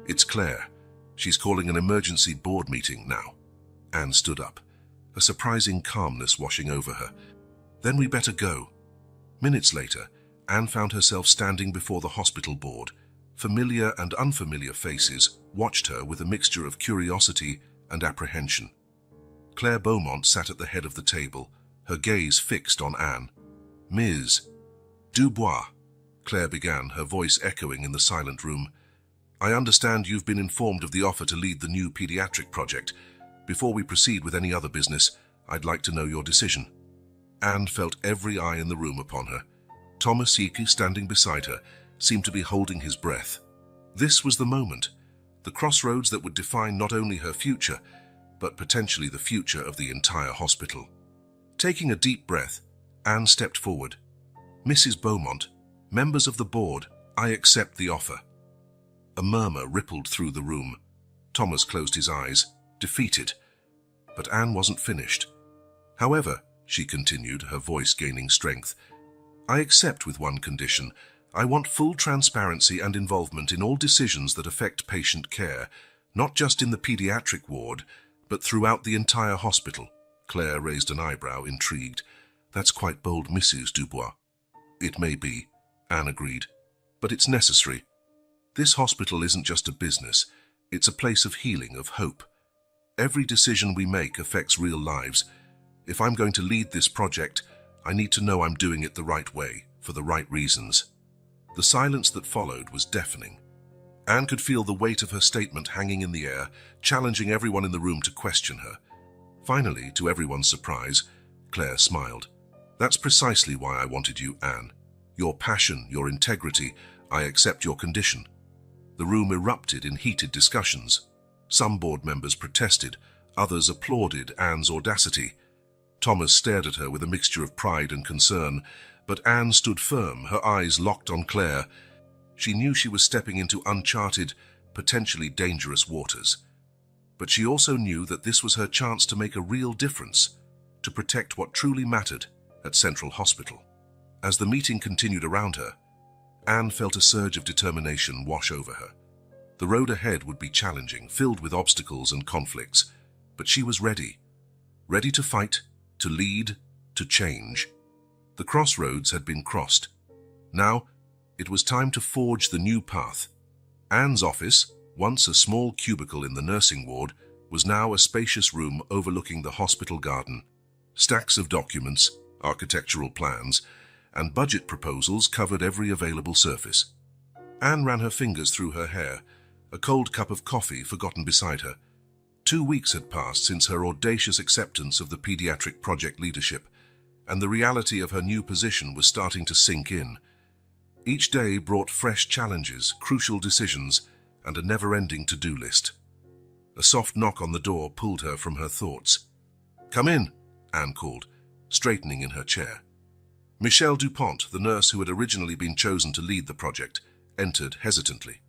"It's Claire. She's calling an emergency board meeting now." Anne stood up, a surprising calmness washing over her. "Then we better go." Minutes later, Anne found herself standing before the hospital board. Familiar and unfamiliar faces watched her with a mixture of curiosity and apprehension. Claire Beaumont sat at the head of the table, her gaze fixed on Anne. "Ms. Dubois," Claire began, her voice echoing in the silent room. "I understand you've been informed of the offer to lead the new pediatric project. Before we proceed with any other business, I'd like to know your decision." Anne felt every eye in the room upon her. Thomas Hickey, standing beside her, seemed to be holding his breath. This was the moment, the crossroads that would define not only her future, but potentially the future of the entire hospital. Taking a deep breath, Anne stepped forward. "Mrs. Beaumont, members of the board, I accept the offer." A murmur rippled through the room. Thomas closed his eyes, defeated. But Anne wasn't finished. "However," she continued, her voice gaining strength, "I accept with one condition. I want full transparency and involvement in all decisions that affect patient care, not just in the pediatric ward, but throughout the entire hospital." Claire raised an eyebrow, intrigued. "That's quite bold, Mrs. Dubois." "It may be," Anne agreed, "but it's necessary. This hospital isn't just a business. It's a place of healing, of hope. Every decision we make affects real lives. If I'm going to lead this project, I need to know I'm doing it the right way, for the right reasons." The silence that followed was deafening. Anne could feel the weight of her statement hanging in the air, challenging everyone in the room to question her. Finally, to everyone's surprise, Claire smiled. "That's precisely why I wanted you, Anne. Your passion, your integrity, I accept your condition." The room erupted in heated discussions. Some board members protested, others applauded Anne's audacity. Thomas stared at her with a mixture of pride and concern, but Anne stood firm, her eyes locked on Claire. She knew she was stepping into uncharted, potentially dangerous waters. But she also knew that this was her chance to make a real difference, to protect what truly mattered at Central Hospital. As the meeting continued around her, Anne felt a surge of determination wash over her. The road ahead would be challenging, filled with obstacles and conflicts, but she was ready. Ready to fight, to lead, to change. The crossroads had been crossed. Now, it was time to forge the new path. Anne's office, once a small cubicle in the nursing ward, was now a spacious room overlooking the hospital garden. Stacks of documents, architectural plans, and budget proposals covered every available surface. Anne ran her fingers through her hair, a cold cup of coffee forgotten beside her. 2 weeks had passed since her audacious acceptance of the pediatric project leadership, and the reality of her new position was starting to sink in. Each day brought fresh challenges, crucial decisions, and a never-ending to-do list. A soft knock on the door pulled her from her thoughts. "Come in," Anne called, straightening in her chair. Michelle Dupont, the nurse who had originally been chosen to lead the project, entered hesitantly.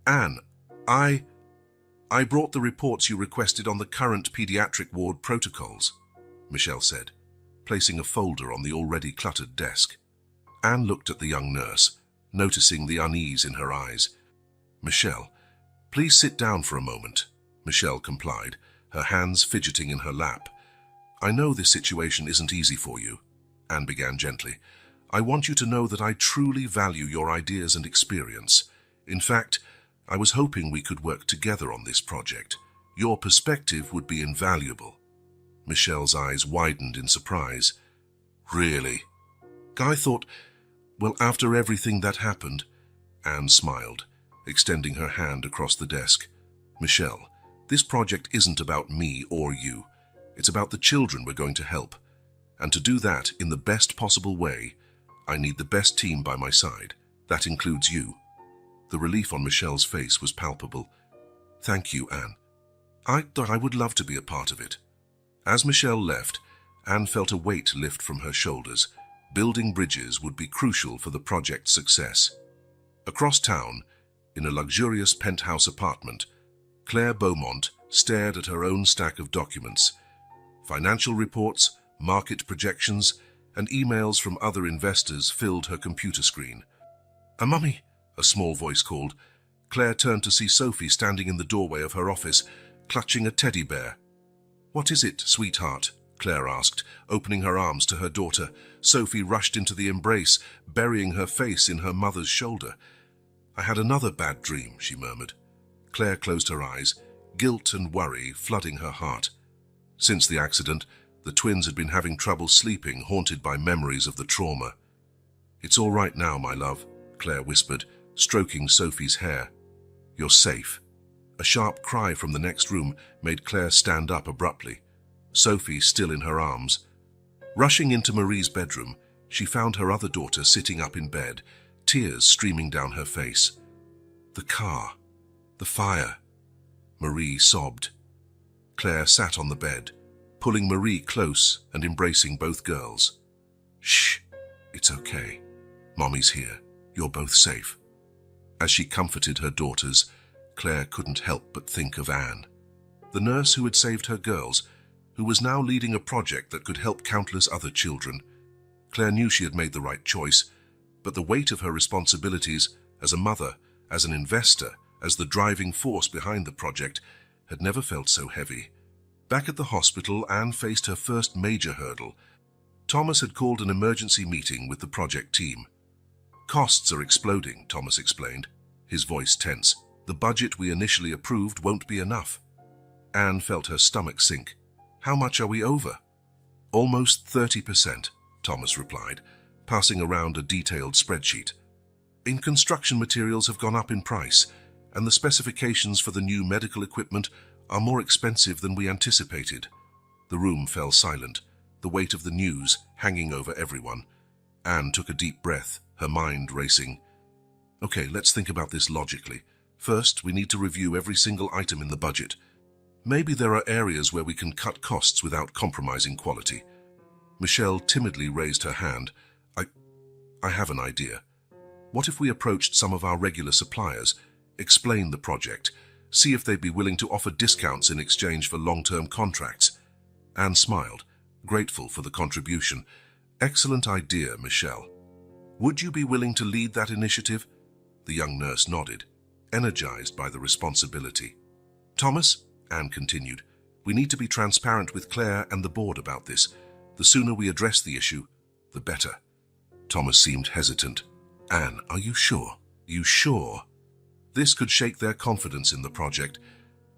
"Anne, I brought the reports you requested on the current pediatric ward protocols," Michelle said, placing a folder on the already cluttered desk. Anne looked at the young nurse, noticing the unease in her eyes. "Michelle, please sit down for a moment," Michelle complied, her hands fidgeting in her lap. "I know this situation isn't easy for you," Anne began gently. "I want you to know that I truly value your ideas and experience. In fact, I was hoping we could work together on this project. Your perspective would be invaluable." Michelle's eyes widened in surprise. "Really?" "I thought, well, after everything that happened," Anne smiled, extending her hand across the desk. "Michelle, this project isn't about me or you. It's about the children we're going to help. And to do that in the best possible way, I need the best team by my side. That includes you." The relief on Michelle's face was palpable. "Thank you, Anne. I would love to be a part of it." As Michelle left, Anne felt a weight lift from her shoulders. Building bridges would be crucial for the project's success. Across town, in a luxurious penthouse apartment, Claire Beaumont stared at her own stack of documents. Financial reports, market projections, and emails from other investors filled her computer screen. "Mummy," a small voice called. Claire turned to see Sophie standing in the doorway of her office, clutching a teddy bear. "What is it, sweetheart?" Claire asked, opening her arms to her daughter. Sophie rushed into the embrace, burying her face in her mother's shoulder. "I had another bad dream," she murmured. Claire closed her eyes, guilt and worry flooding her heart. Since the accident, the twins had been having trouble sleeping, haunted by memories of the trauma. "It's all right now, my love," Claire whispered, stroking Sophie's hair. "You're safe." A sharp cry from the next room made Claire stand up abruptly, Sophie still in her arms. Rushing into Marie's bedroom, she found her other daughter sitting up in bed, tears streaming down her face. "The car, the fire," Marie sobbed. Claire sat on the bed, pulling Marie close and embracing both girls. "Shh, it's okay. Mommy's here. You're both safe." As she comforted her daughters, Claire couldn't help but think of Anne, the nurse who had saved her girls, who was now leading a project that could help countless other children. Claire knew she had made the right choice, but the weight of her responsibilities as a mother, as an investor, as the driving force behind the project, had never felt so heavy. Back at the hospital, Anne faced her first major hurdle. Thomas had called an emergency meeting with the project team. "Costs are exploding," Thomas explained, his voice tense. "The budget we initially approved won't be enough." Anne felt her stomach sink. "How much are we over?" "Almost 30%, Thomas replied, passing around a detailed spreadsheet. "In construction materials have gone up in price, and the specifications for the new medical equipment are more expensive than we anticipated." The room fell silent, the weight of the news hanging over everyone. Anne took a deep breath, her mind racing. "Okay, let's think about this logically. First, we need to review every single item in the budget. Maybe there are areas where we can cut costs without compromising quality. Michelle timidly raised her hand. I have an idea. What if we approached some of our regular suppliers, explained the project, see if they'd be willing to offer discounts in exchange for long-term contracts? Anne smiled, grateful for the contribution. Excellent idea, Michelle. Would you be willing to lead that initiative? The young nurse nodded, energized by the responsibility. Thomas, Anne continued, we need to be transparent with Claire and the board about this. The sooner we address the issue, the better. Thomas seemed hesitant. Anne, are you sure? You sure? This could shake their confidence in the project,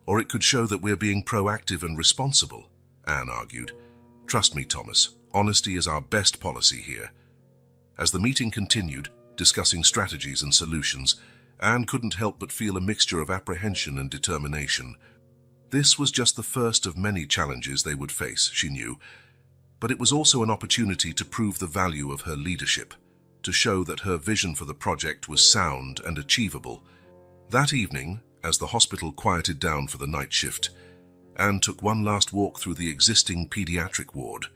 or it could show that we're being proactive and responsible, Anne argued. Trust me, Thomas, honesty is our best policy here. As the meeting continued, discussing strategies and solutions, Anne couldn't help but feel a mixture of apprehension and determination. This was just the first of many challenges they would face, she knew, but it was also an opportunity to prove the value of her leadership, to show that her vision for the project was sound and achievable. That evening, as the hospital quieted down for the night shift, Anne took one last walk through the existing pediatric ward.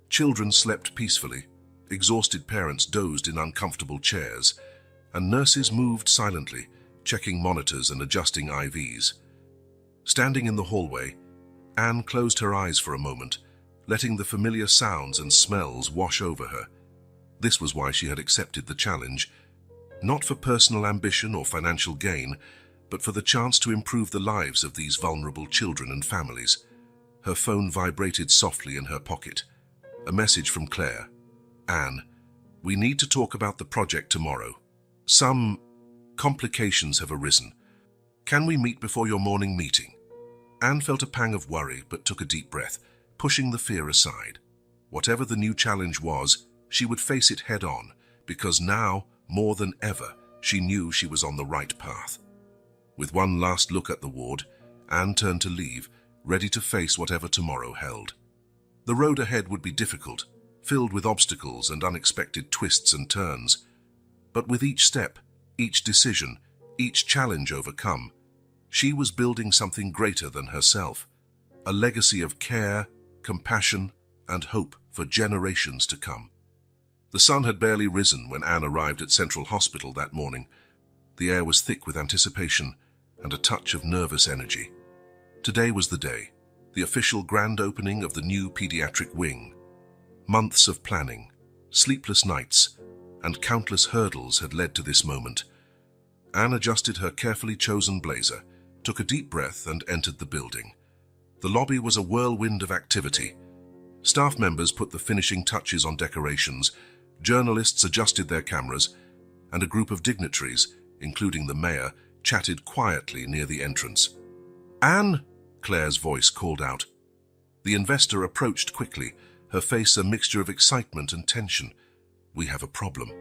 Children slept peacefully, exhausted parents dozed in uncomfortable chairs, and nurses moved silently, checking monitors and adjusting IVs. Standing in the hallway, Anne closed her eyes for a moment, letting the familiar sounds and smells wash over her. This was why she had accepted the challenge, not for personal ambition or financial gain, but for the chance to improve the lives of these vulnerable children and families. Her phone vibrated softly in her pocket. A message from Claire. Anne, we need to talk about the project tomorrow. Some complications have arisen. Can we meet before your morning meeting? Anne felt a pang of worry but took a deep breath, pushing the fear aside. Whatever the new challenge was, she would face it head-on, because now, more than ever, she knew she was on the right path. With one last look at the ward, Anne turned to leave, ready to face whatever tomorrow held. The road ahead would be difficult, filled with obstacles and unexpected twists and turns. But with each step, each decision, each challenge overcome, she was building something greater than herself, a legacy of care, compassion, and hope for generations to come. The sun had barely risen when Anne arrived at Central Hospital that morning. The air was thick with anticipation and a touch of nervous energy. Today was the day, the official grand opening of the new pediatric wing. Months of planning, sleepless nights, and countless hurdles had led to this moment. Anne adjusted her carefully chosen blazer, took a deep breath, and entered the building. The lobby was a whirlwind of activity. Staff members put the finishing touches on decorations, journalists adjusted their cameras, and a group of dignitaries, including the mayor, chatted quietly near the entrance. Anne, Claire's voice called out. The investor approached quickly, her face a mixture of excitement and tension. We have a problem.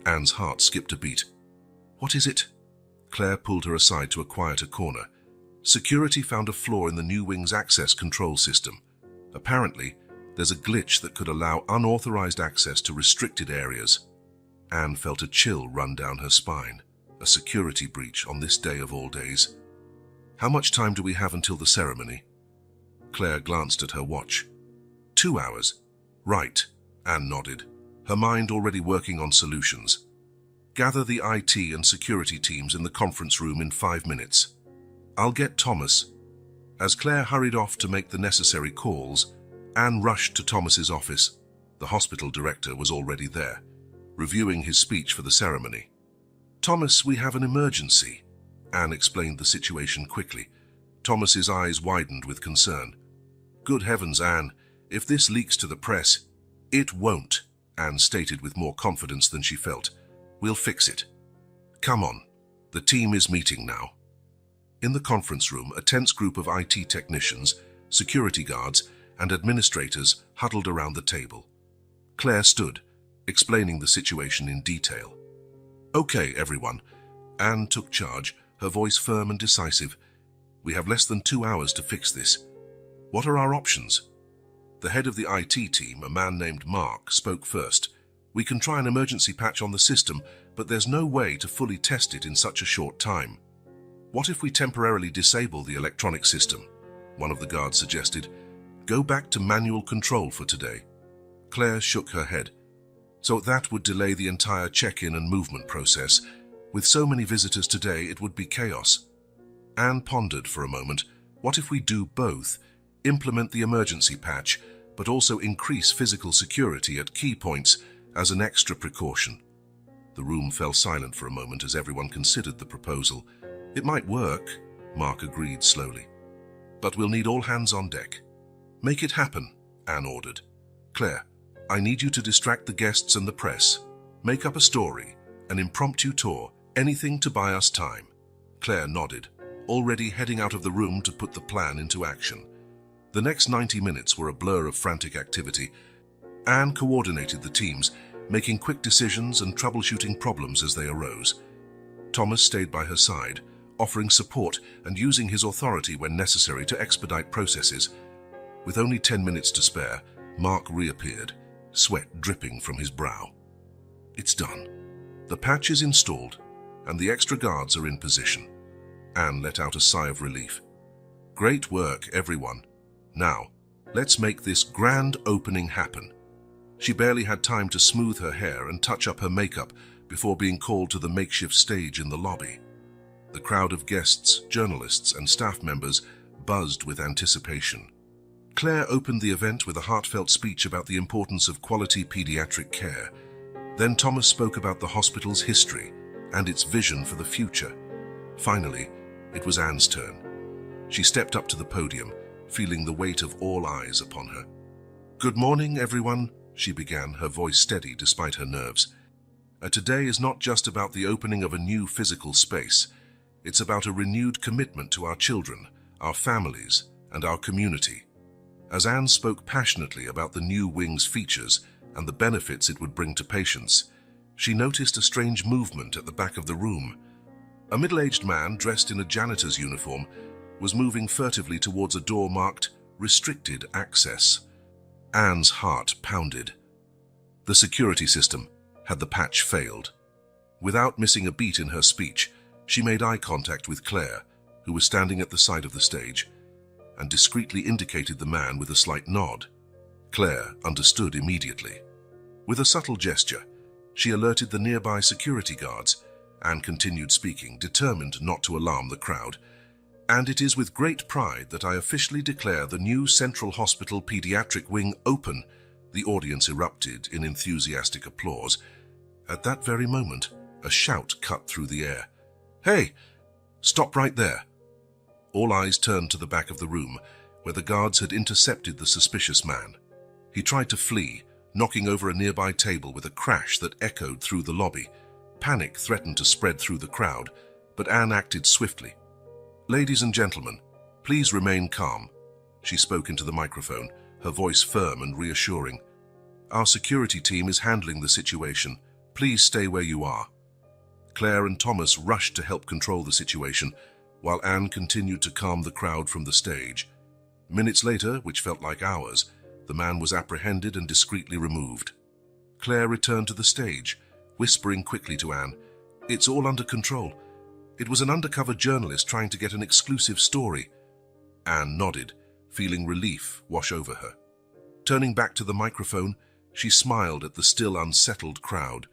Anne's heart skipped a beat. What is it? Claire pulled her aside to a quieter corner. Security found a flaw in the new wing's access control system. Apparently, there's a glitch that could allow unauthorized access to restricted areas. Anne felt a chill run down her spine. A security breach on this day of all days. How much time do we have until the ceremony? Claire glanced at her watch. 2 hours. Right, Anne nodded, her mind already working on solutions. Gather the IT and security teams in the conference room in 5 minutes. I'll get Thomas. As Claire hurried off to make the necessary calls, Anne rushed to Thomas's office. The hospital director was already there, reviewing his speech for the ceremony. Thomas, we have an emergency. Anne explained the situation quickly. Thomas's eyes widened with concern. Good heavens, Anne, if this leaks to the press. It won't, Anne stated with more confidence than she felt. We'll fix it. Come on, the team is meeting now. In the conference room, a tense group of IT technicians, security guards, and administrators huddled around the table. Claire stood, explaining the situation in detail. Okay, everyone. Anne took charge, her voice firm and decisive. We have less than 2 hours to fix this. What are our options? The head of the IT team, a man named Mark, spoke first. We can try an emergency patch on the system, but there's no way to fully test it in such a short time. What if we temporarily disable the electronic system? One of the guards suggested. Go back to manual control for today. Claire shook her head. So that would delay the entire check-in and movement process. With so many visitors today, it would be chaos. Anne pondered for a moment. What if we do both? Implement the emergency patch, but also increase physical security at key points as an extra precaution. The room fell silent for a moment as everyone considered the proposal. It might work, Mark agreed slowly. But we'll need all hands on deck. Make it happen, Anne ordered. Claire, I need you to distract the guests and the press. Make up a story, an impromptu tour, anything to buy us time. Claire nodded, already heading out of the room to put the plan into action. The next 90 minutes were a blur of frantic activity. Anne coordinated the teams, making quick decisions and troubleshooting problems as they arose. Thomas stayed by her side, offering support and using his authority when necessary to expedite processes. With only 10 minutes to spare, Mark reappeared, sweat dripping from his brow. It's done. The patch is installed, and the extra guards are in position. Anne let out a sigh of relief. Great work, everyone. Now, let's make this grand opening happen. She barely had time to smooth her hair and touch up her makeup before being called to the makeshift stage in the lobby. The crowd of guests, journalists, and staff members buzzed with anticipation. Claire opened the event with a heartfelt speech about the importance of quality pediatric care. Then Thomas spoke about the hospital's history and its vision for the future. Finally, it was Anne's turn. She stepped up to the podium, feeling the weight of all eyes upon her. Good morning, everyone, she began, her voice steady despite her nerves. Today is not just about the opening of a new physical space. It's about a renewed commitment to our children, our families, and our community. As Anne spoke passionately about the new wing's features and the benefits it would bring to patients, she noticed a strange movement at the back of the room. A middle-aged man dressed in a janitor's uniform was moving furtively towards a door marked Restricted Access. Anne's heart pounded. The security system had the patch failed. Without missing a beat in her speech, she made eye contact with Claire, who was standing at the side of the stage, and discreetly indicated the man with a slight nod. Claire understood immediately. With a subtle gesture, she alerted the nearby security guards and continued speaking, determined not to alarm the crowd. And it is with great pride that I officially declare the new Central Hospital Pediatric Wing open. The audience erupted in enthusiastic applause. At that very moment, a shout cut through the air. Hey! Stop right there! All eyes turned to the back of the room, where the guards had intercepted the suspicious man. He tried to flee, knocking over a nearby table with a crash that echoed through the lobby. Panic threatened to spread through the crowd, but Anne acted swiftly. Ladies and gentlemen, please remain calm. She spoke into the microphone, her voice firm and reassuring. Our security team is handling the situation. Please stay where you are. Claire and Thomas rushed to help control the situation, while Anne continued to calm the crowd from the stage. Minutes later, which felt like hours, the man was apprehended and discreetly removed. Claire returned to the stage, whispering quickly to Anne, "It's all under control. It was an undercover journalist trying to get an exclusive story." Anne nodded, feeling relief wash over her. Turning back to the microphone, she smiled at the still unsettled crowd.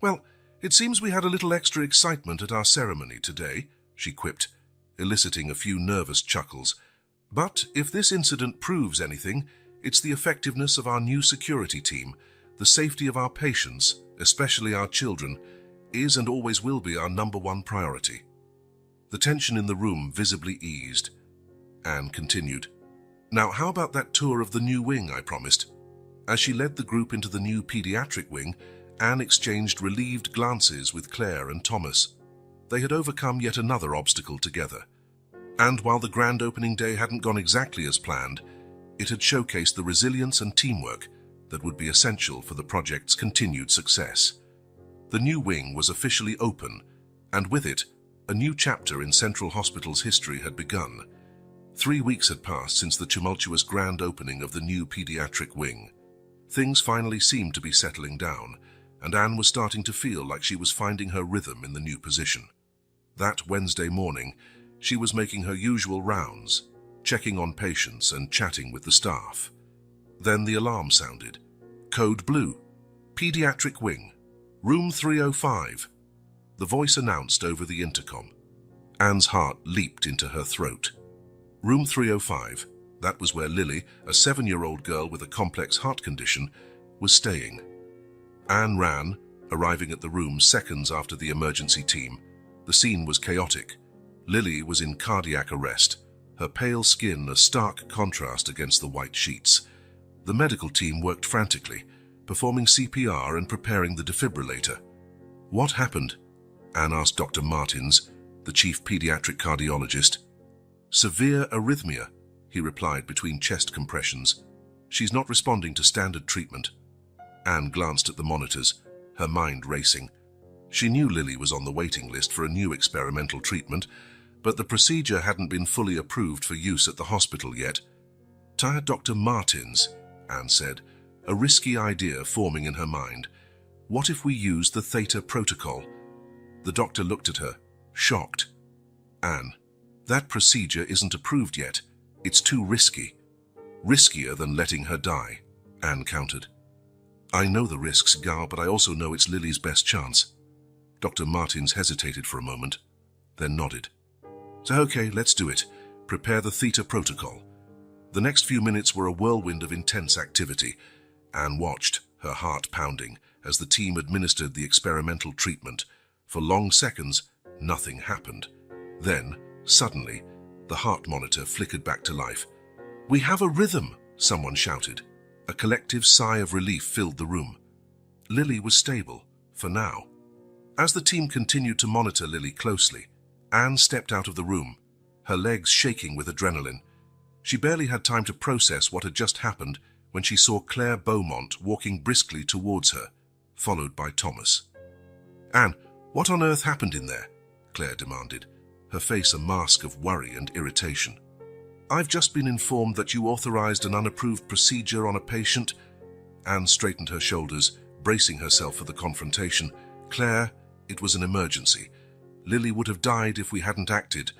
"Well, it seems we had a little extra excitement at our ceremony today," she quipped, eliciting a few nervous chuckles. "But if this incident proves anything, it's the effectiveness of our new security team. The safety of our patients, especially our children, is and always will be our #1 priority." The tension in the room visibly eased. Anne continued, "Now, how about that tour of the new wing I promised?" As she led the group into the new pediatric wing, Anne exchanged relieved glances with Claire and Thomas. They had overcome yet another obstacle together. And while the grand opening day hadn't gone exactly as planned, it had showcased the resilience and teamwork that would be essential for the project's continued success. The new wing was officially open, and with it, a new chapter in Central Hospital's history had begun. 3 weeks had passed since the tumultuous grand opening of the new pediatric wing. Things finally seemed to be settling down, and Anne was starting to feel like she was finding her rhythm in the new position. That Wednesday morning, she was making her usual rounds, checking on patients and chatting with the staff. Then the alarm sounded. Code Blue, Pediatric Wing, Room 305. The voice announced over the intercom. Anne's heart leaped into her throat. Room 305, that was where Lily, a 7-year-old girl with a complex heart condition, was staying. Anne ran, arriving at the room seconds after the emergency team. The scene was chaotic. Lily was in cardiac arrest, her pale skin a stark contrast against the white sheets. The medical team worked frantically, performing CPR and preparing the defibrillator. What happened? Anne asked Dr. Martins, the chief pediatric cardiologist. Severe arrhythmia, he replied between chest compressions. She's not responding to standard treatment. Anne glanced at the monitors, her mind racing. She knew Lily was on the waiting list for a new experimental treatment, but the procedure hadn't been fully approved for use at the hospital yet. Tired Dr. Martins, Anne said, a risky idea forming in her mind. What if we use the Theta protocol? The doctor looked at her, shocked. Anne, that procedure isn't approved yet. It's too risky. Riskier than letting her die, Anne countered. I know the risks, Gal, but I also know it's Lily's best chance. Dr. Martins hesitated for a moment, then nodded. So okay, let's do it. Prepare the Theta protocol. The next few minutes were a whirlwind of intense activity. Anne watched, her heart pounding, as the team administered the experimental treatment. For long seconds, nothing happened. Then, suddenly, the heart monitor flickered back to life. We have a rhythm, someone shouted. A collective sigh of relief filled the room. Lily was stable, for now. As the team continued to monitor Lily closely, Anne stepped out of the room, her legs shaking with adrenaline. She barely had time to process what had just happened when she saw Claire Beaumont walking briskly towards her, followed by Thomas. Anne, what on earth happened in there? Claire demanded, her face a mask of worry and irritation. I've just been informed that you authorized an unapproved procedure on a patient. Anne straightened her shoulders, bracing herself for the confrontation. Claire, it was an emergency. Lily would have died if we hadn't acted.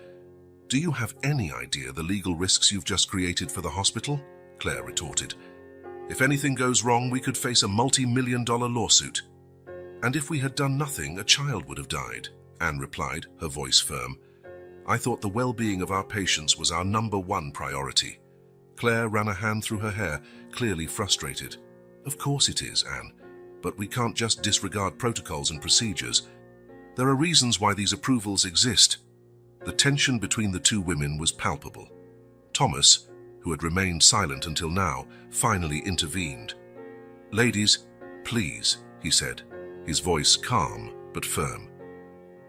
Do you have any idea the legal risks you've just created for the hospital? Claire retorted. If anything goes wrong, we could face a multi-million-dollar lawsuit. And if we had done nothing, a child would have died, Anne replied, her voice firm. I thought the well-being of our patients was our #1 priority. Claire ran a hand through her hair, clearly frustrated. Of course it is, Anne, but we can't just disregard protocols and procedures. There are reasons why these approvals exist. The tension between the two women was palpable. Thomas, who had remained silent until now, finally intervened. Ladies, please, he said, his voice calm but firm.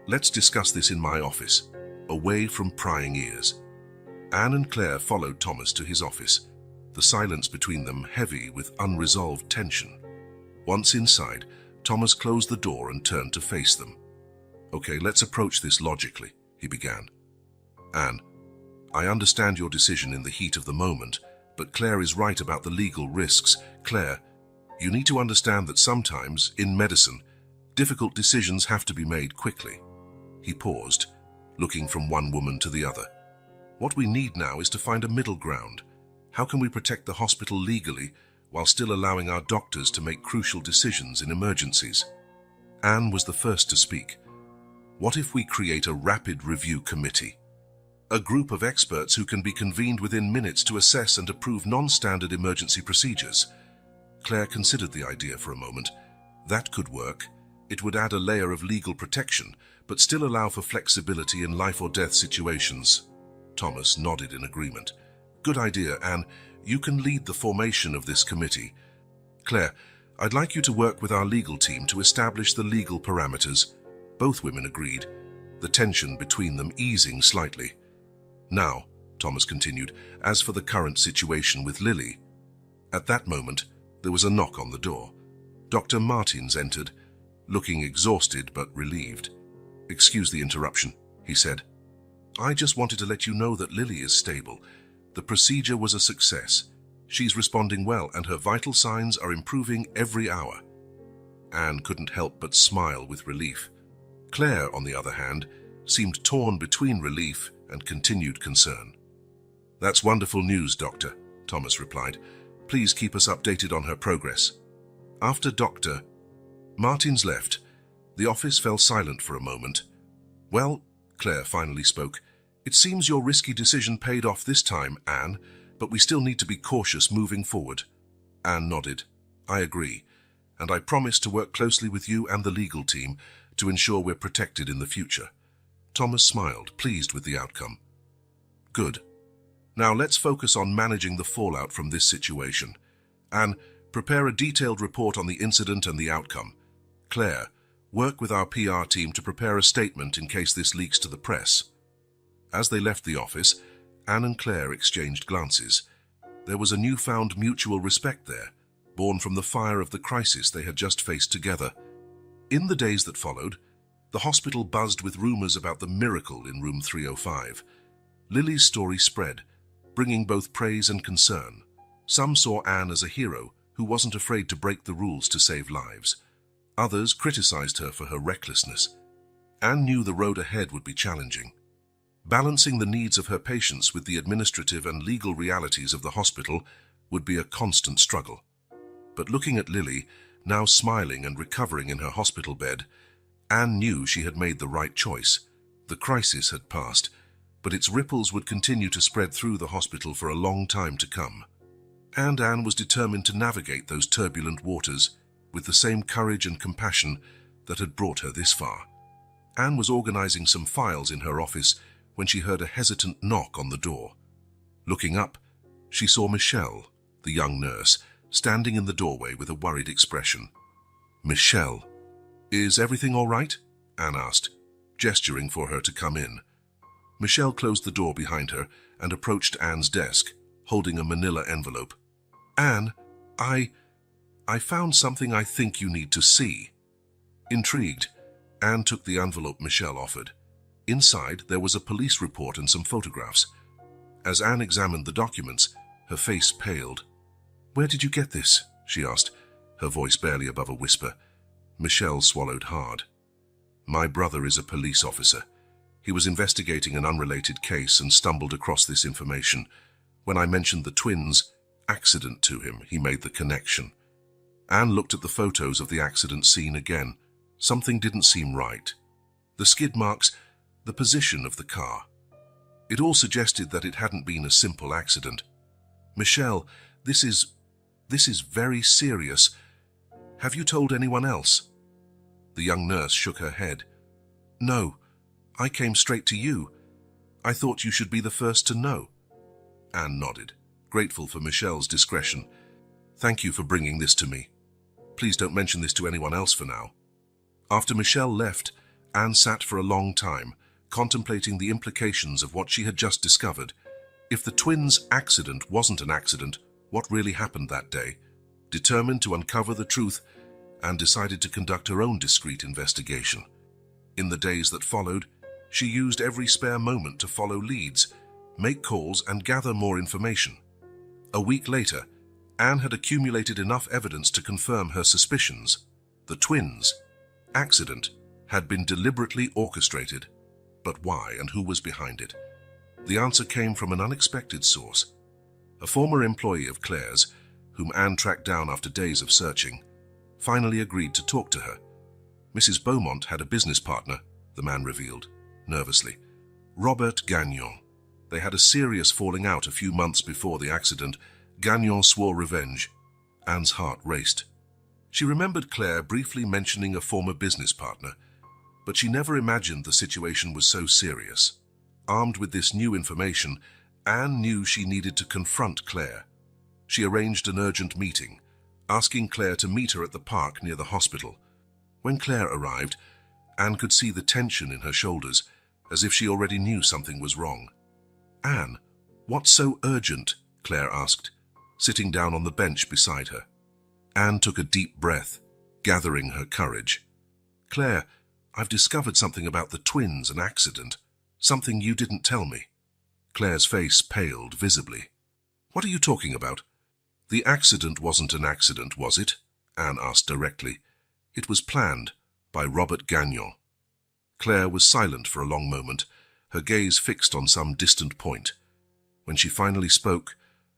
Let's discuss this in my office, away from prying ears. Anne and Claire followed Thomas to his office, the silence between them heavy with unresolved tension. Once inside, Thomas closed the door and turned to face them. Okay, let's approach this logically, he began. Anne, I understand your decision in the heat of the moment, but Claire is right about the legal risks. Claire, you need to understand that sometimes, in medicine, difficult decisions have to be made quickly. He paused, looking from one woman to the other. What we need now is to find a middle ground. How can we protect the hospital legally while still allowing our doctors to make crucial decisions in emergencies? Anne was the first to speak. What if we create a rapid review committee? A group of experts who can be convened within minutes to assess and approve non-standard emergency procedures. Claire considered the idea for a moment. That could work. It would add a layer of legal protection, but still allow for flexibility in life or death situations. Thomas nodded in agreement. Good idea, Anne. You can lead the formation of this committee. Claire, I'd like you to work with our legal team to establish the legal parameters. Both women agreed, the tension between them easing slightly. Now, Thomas continued, as for the current situation with Lily. At that moment, there was a knock on the door. Dr. Martins entered, looking exhausted but relieved. Excuse the interruption, he said. I just wanted to let you know that Lily is stable. The procedure was a success. She's responding well and her vital signs are improving every hour. Anne couldn't help but smile with relief. Claire, on the other hand, seemed torn between relief and continued concern. "That's wonderful news, Doctor," Thomas replied. "Please keep us updated on her progress." After Dr. Martins left, the office fell silent for a moment. "Well," Claire finally spoke, "it seems your risky decision paid off this time, Anne, but we still need to be cautious moving forward." Anne nodded. "I agree, and I promise to work closely with you and the legal team to ensure we're protected in the future." Thomas smiled, pleased with the outcome. "Good. Now let's focus on managing the fallout from this situation. Anne, prepare a detailed report on the incident and the outcome. Claire, work with our PR team to prepare a statement in case this leaks to the press." As they left the office, Anne and Claire exchanged glances. There was a newfound mutual respect there, born from the fire of the crisis they had just faced together. In the days that followed, the hospital buzzed with rumors about the miracle in room 305. Lily's story spread, bringing both praise and concern. Some saw Anne as a hero who wasn't afraid to break the rules to save lives. Others criticized her for her recklessness. Anne knew the road ahead would be challenging. Balancing the needs of her patients with the administrative and legal realities of the hospital would be a constant struggle. But looking at Lily, now smiling and recovering in her hospital bed, Anne knew she had made the right choice. The crisis had passed, but its ripples would continue to spread through the hospital for a long time to come. And Anne was determined to navigate those turbulent waters with the same courage and compassion that had brought her this far. Anne was organizing some files in her office when she heard a hesitant knock on the door. Looking up, she saw Michelle, the young nurse, standing in the doorway with a worried expression. "Michelle, is everything all right?" Anne asked, gesturing for her to come in. Michelle closed the door behind her and approached Anne's desk, holding a manila envelope. "Anne, I found something I think you need to see." Intrigued, Anne took the envelope Michelle offered. Inside, there was a police report and some photographs. As Anne examined the documents, her face paled. "Where did you get this?" she asked, her voice barely above a whisper. Michelle swallowed hard. "My brother is a police officer. He was investigating an unrelated case and stumbled across this information. When I mentioned the twins' accident to him, he made the connection." Anne looked at the photos of the accident scene again. Something didn't seem right. The skid marks, the position of the car. It all suggested that it hadn't been a simple accident. "Michelle, this is very serious. Have you told anyone else?" The young nurse shook her head. "No, I came straight to you. I thought you should be the first to know." Anne nodded, grateful for Michelle's discretion. "Thank you for bringing this to me. Please don't mention this to anyone else for now." After Michelle left, Anne sat for a long time, contemplating the implications of what she had just discovered. If the twins' accident wasn't an accident, what really happened that day? Determined to uncover the truth, Anne decided to conduct her own discreet investigation. In the days that followed, she used every spare moment to follow leads, make calls, and gather more information. A week later, Anne had accumulated enough evidence to confirm her suspicions. The twins' accident had been deliberately orchestrated. But why and who was behind it? The answer came from an unexpected source. A former employee of Claire's, whom Anne tracked down after days of searching, finally agreed to talk to her. Mrs. Beaumont had a business partner, the man revealed, nervously. Robert Gagnon. They had a serious falling out a few months before the accident. Gagnon swore revenge. Anne's heart raced. She remembered Claire briefly mentioning a former business partner, but she never imagined the situation was so serious. Armed with this new information, Anne knew she needed to confront Claire. She arranged an urgent meeting, asking Claire to meet her at the park near the hospital. When Claire arrived, Anne could see the tension in her shoulders, as if she already knew something was wrong. "Anne, what's so urgent?" Claire asked, sitting down on the bench beside her. Anne took a deep breath, gathering her courage. "Claire, I've discovered something about the twins' an accident, something you didn't tell me." Claire's face paled visibly. "What are you talking about?" "The accident wasn't an accident, was it?" Anne asked directly. "It was planned by Robert Gagnon." Claire was silent for a long moment, her gaze fixed on some distant point. When she finally spoke,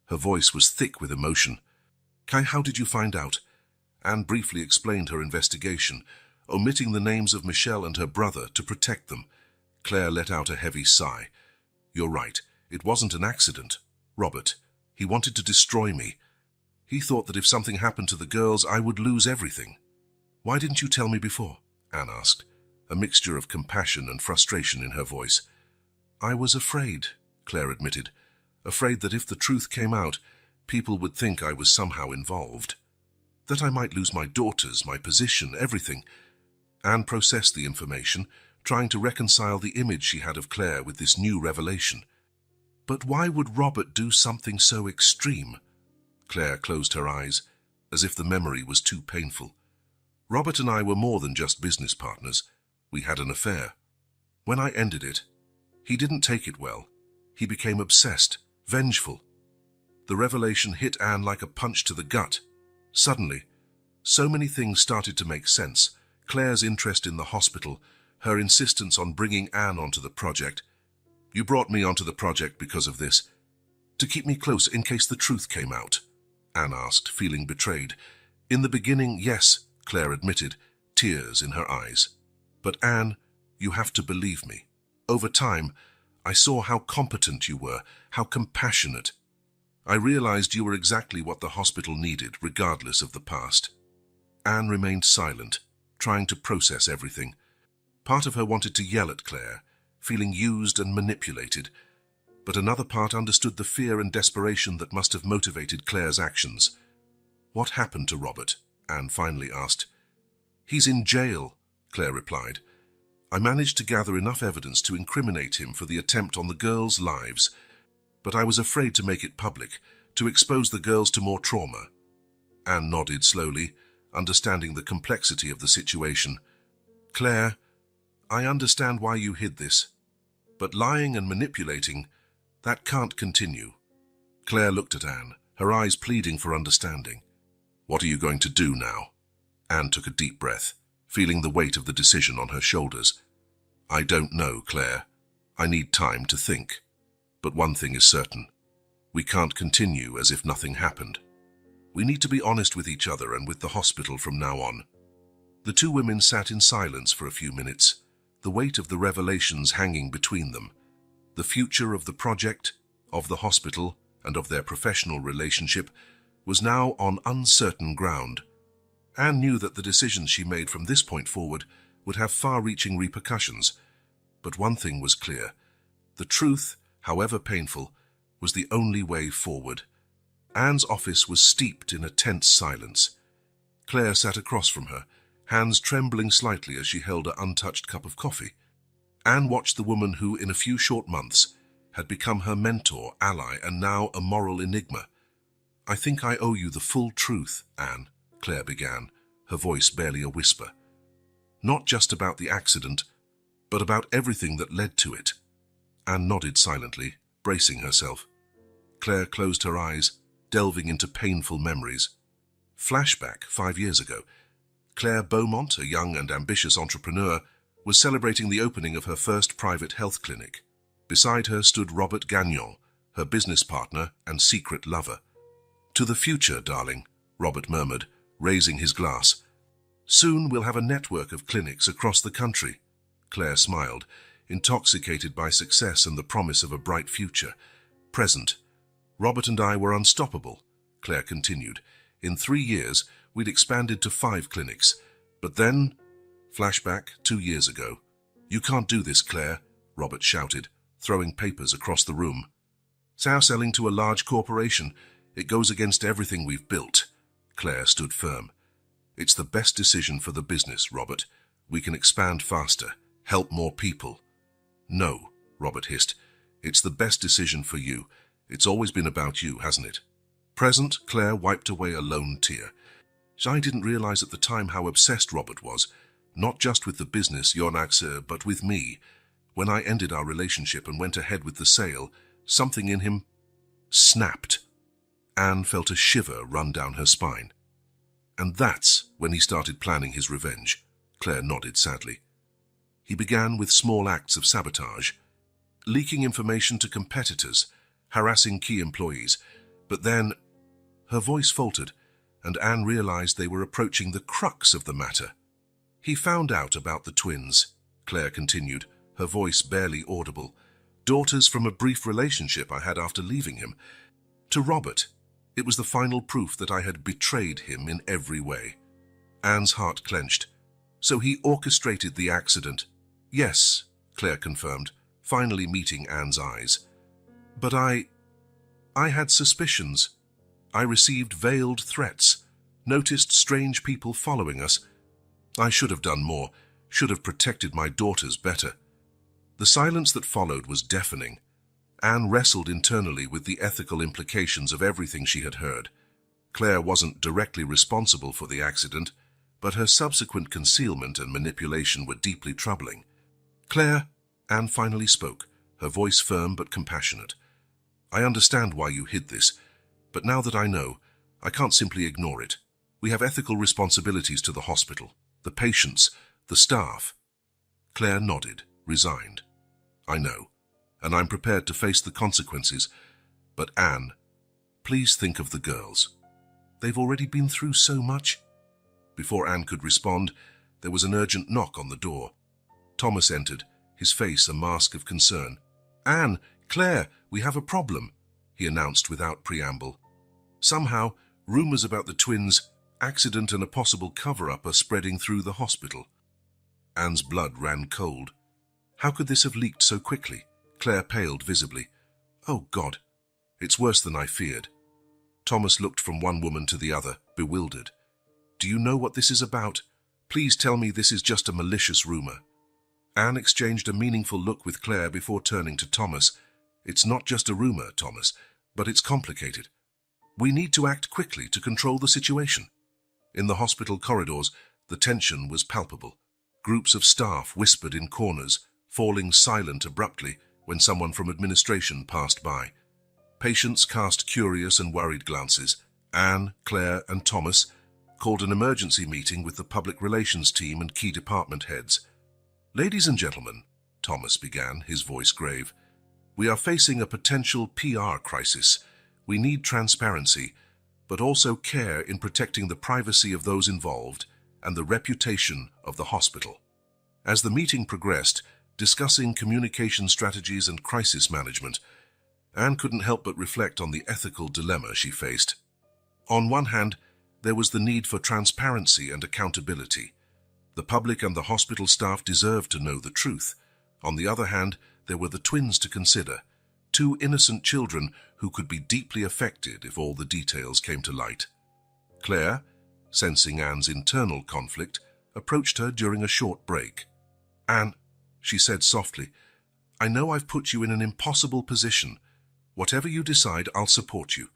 her voice was thick with emotion. "Kai, how did you find out?" Anne briefly explained her investigation, omitting the names of Michelle and her brother to protect them. Claire let out a heavy sigh. "You're right. It wasn't an accident. Robert, he wanted to destroy me. He thought that if something happened to the girls, I would lose everything." "Why didn't you tell me before?" Anne asked, a mixture of compassion and frustration in her voice. "I was afraid," Claire admitted. "Afraid that if the truth came out, people would think I was somehow involved. That I might lose my daughters, my position, everything." Anne processed the information, trying to reconcile the image she had of Claire with this new revelation. "But why would Robert do something so extreme?" Claire closed her eyes, as if the memory was too painful. "Robert and I were more than just business partners. We had an affair. When I ended it, he didn't take it well. He became obsessed, vengeful." The revelation hit Anne like a punch to the gut. Suddenly, so many things started to make sense. Claire's interest in the hospital, her insistence on bringing Anne onto the project. "You brought me onto the project because of this. To keep me close in case the truth came out?" Anne asked, feeling betrayed. "In the beginning, yes," Claire admitted, tears in her eyes. "But Anne, you have to believe me. Over time, I saw how competent you were, how compassionate. I realized you were exactly what the hospital needed, regardless of the past." Anne remained silent, trying to process everything. Part of her wanted to yell at Claire, feeling used and manipulated, but another part understood the fear and desperation that must have motivated Claire's actions. "What happened to Robert?" Anne finally asked. "He's in jail," Claire replied. "I managed to gather enough evidence to incriminate him for the attempt on the girls' lives, but I was afraid to make it public, to expose the girls to more trauma." Anne nodded slowly, understanding the complexity of the situation. "Claire, I understand why you hid this, but lying and manipulating, that can't continue." Claire looked at Anne, her eyes pleading for understanding. "What are you going to do now?" Anne took a deep breath, feeling the weight of the decision on her shoulders. "I don't know, Claire. I need time to think. But one thing is certain. We can't continue as if nothing happened. We need to be honest with each other and with the hospital from now on." The two women sat in silence for a few minutes, the weight of the revelations hanging between them. The future of the project, of the hospital, and of their professional relationship was now on uncertain ground. Anne knew that the decisions she made from this point forward would have far-reaching repercussions, but one thing was clear. The truth, however painful, was the only way forward. Anne's office was steeped in a tense silence. Claire sat across from her, hands trembling slightly as she held an untouched cup of coffee. Anne watched the woman who, in a few short months, had become her mentor, ally, and now a moral enigma. "I think I owe you the full truth, Anne," Claire began, her voice barely a whisper. "Not just about the accident, but about everything that led to it." Anne nodded silently, bracing herself. Claire closed her eyes, delving into painful memories. Flashback 5 years ago. Claire Beaumont, a young and ambitious entrepreneur, was celebrating the opening of her first private health clinic. Beside her stood Robert Gagnon, her business partner and secret lover. "To the future, darling," Robert murmured, raising his glass. "Soon we'll have a network of clinics across the country." Claire smiled, intoxicated by success and the promise of a bright future. Present. "Robert and I were unstoppable," Claire continued. "In 3 years, we'd expanded to 5 clinics. But then..." Flashback 2 years ago. "You can't do this, Claire," Robert shouted, throwing papers across the room. "Sow selling to a large corporation. It goes against everything we've built." Claire stood firm. "It's the best decision for the business, Robert. We can expand faster, help more people." "No," Robert hissed. "It's the best decision for you. It's always been about you, hasn't it?" Present, Claire wiped away a lone tear. I didn't realize at the time how obsessed Robert was, not just with the business, Yonax, but with me. When I ended our relationship and went ahead with the sale, something in him snapped. Anne felt a shiver run down her spine. "And that's when he started planning his revenge," Claire nodded sadly. He began with small acts of sabotage, leaking information to competitors, harassing key employees. But then, her voice faltered, and Anne realized they were approaching the crux of the matter. He found out about the twins, Claire continued, her voice barely audible. Daughters from a brief relationship I had after leaving him. To Robert, it was the final proof that I had betrayed him in every way. Anne's heart clenched. So he orchestrated the accident. Yes, Claire confirmed, finally meeting Anne's eyes. But I had suspicions. I received veiled threats, noticed strange people following us. I should have done more, should have protected my daughters better. The silence that followed was deafening. Anne wrestled internally with the ethical implications of everything she had heard. Claire wasn't directly responsible for the accident, but her subsequent concealment and manipulation were deeply troubling. Claire, Anne finally spoke, her voice firm but compassionate. I understand why you hid this, but now that I know, I can't simply ignore it. We have ethical responsibilities to the hospital, the patients, the staff. Claire nodded, resigned. I know, and I'm prepared to face the consequences. But Anne, please think of the girls. They've already been through so much. Before Anne could respond, there was an urgent knock on the door. Thomas entered, his face a mask of concern. Anne, Claire, we have a problem, he announced without preamble. Somehow, rumors about the twins' accident and a possible cover-up are spreading through the hospital. Anne's blood ran cold. How could this have leaked so quickly? Claire paled visibly. Oh, God, it's worse than I feared. Thomas looked from one woman to the other, bewildered. Do you know what this is about? Please tell me this is just a malicious rumor. Anne exchanged a meaningful look with Claire before turning to Thomas. It's not just a rumor, Thomas, but it's complicated. We need to act quickly to control the situation. In the hospital corridors, the tension was palpable. Groups of staff whispered in corners, falling silent abruptly when someone from administration passed by. Patients cast curious and worried glances. Anne, Claire, and Thomas called an emergency meeting with the public relations team and key department heads. Ladies and gentlemen, Thomas began, his voice grave, we are facing a potential PR crisis. We need transparency, but also care in protecting the privacy of those involved and the reputation of the hospital. As the meeting progressed, discussing communication strategies and crisis management, Anne couldn't help but reflect on the ethical dilemma she faced. On one hand, there was the need for transparency and accountability. The public and the hospital staff deserved to know the truth. On the other hand, there were the twins to consider, two innocent children who could be deeply affected if all the details came to light. Claire, sensing Anne's internal conflict, approached her during a short break. Anne, she said softly, I know I've put you in an impossible position. Whatever you decide, I'll support you.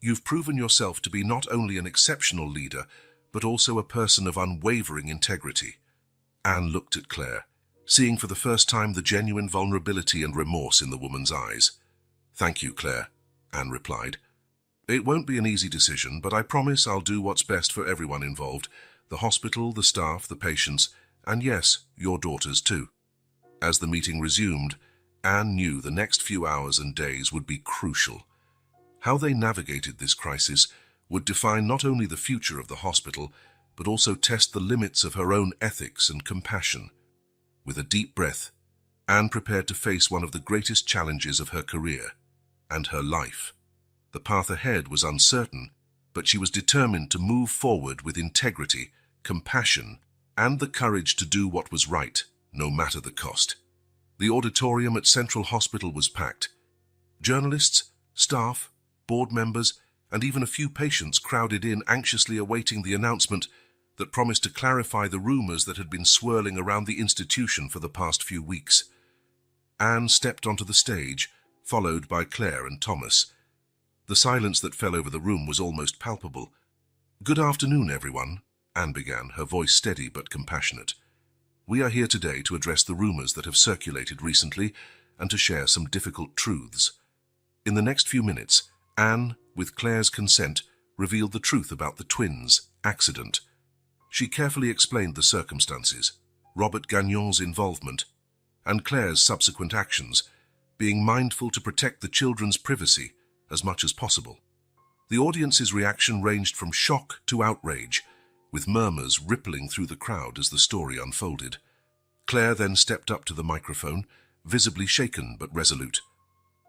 You've proven yourself to be not only an exceptional leader, but also a person of unwavering integrity. Anne looked at Claire, seeing for the first time the genuine vulnerability and remorse in the woman's eyes. Thank you, Claire, Anne replied. It won't be an easy decision, but I promise I'll do what's best for everyone involved, the hospital, the staff, the patients, and yes, your daughters too. As the meeting resumed, Anne knew the next few hours and days would be crucial. How they navigated this crisis would define not only the future of the hospital, but also test the limits of her own ethics and compassion. With a deep breath, Anne prepared to face one of the greatest challenges of her career and her life. The path ahead was uncertain, but she was determined to move forward with integrity, compassion, and the courage to do what was right, no matter the cost. The auditorium at Central Hospital was packed. Journalists, staff, board members, and even a few patients crowded in, anxiously awaiting the announcement that promised to clarify the rumors that had been swirling around the institution for the past few weeks. Anne stepped onto the stage, followed by Claire and Thomas. The silence that fell over the room was almost palpable. Good afternoon, everyone, Anne began, her voice steady but compassionate. We are here today to address the rumors that have circulated recently and to share some difficult truths. In the next few minutes, Anne, with Claire's consent, revealed the truth about the twins' accident. She carefully explained the circumstances. Robert Gagnon's involvement, and Claire's subsequent actions, being mindful to protect the children's privacy as much as possible. The audience's reaction ranged from shock to outrage, with murmurs rippling through the crowd as the story unfolded. Claire then stepped up to the microphone, visibly shaken but resolute.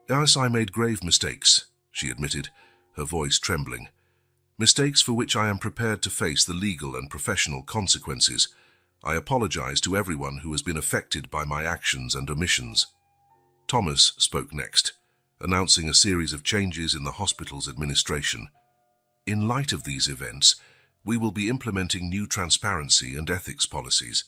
"Yes, I made grave mistakes," she admitted, her voice trembling. "Mistakes for which I am prepared to face the legal and professional consequences. I apologize to everyone who has been affected by my actions and omissions." Thomas spoke next, announcing a series of changes in the hospital's administration. "In light of these events, we will be implementing new transparency and ethics policies.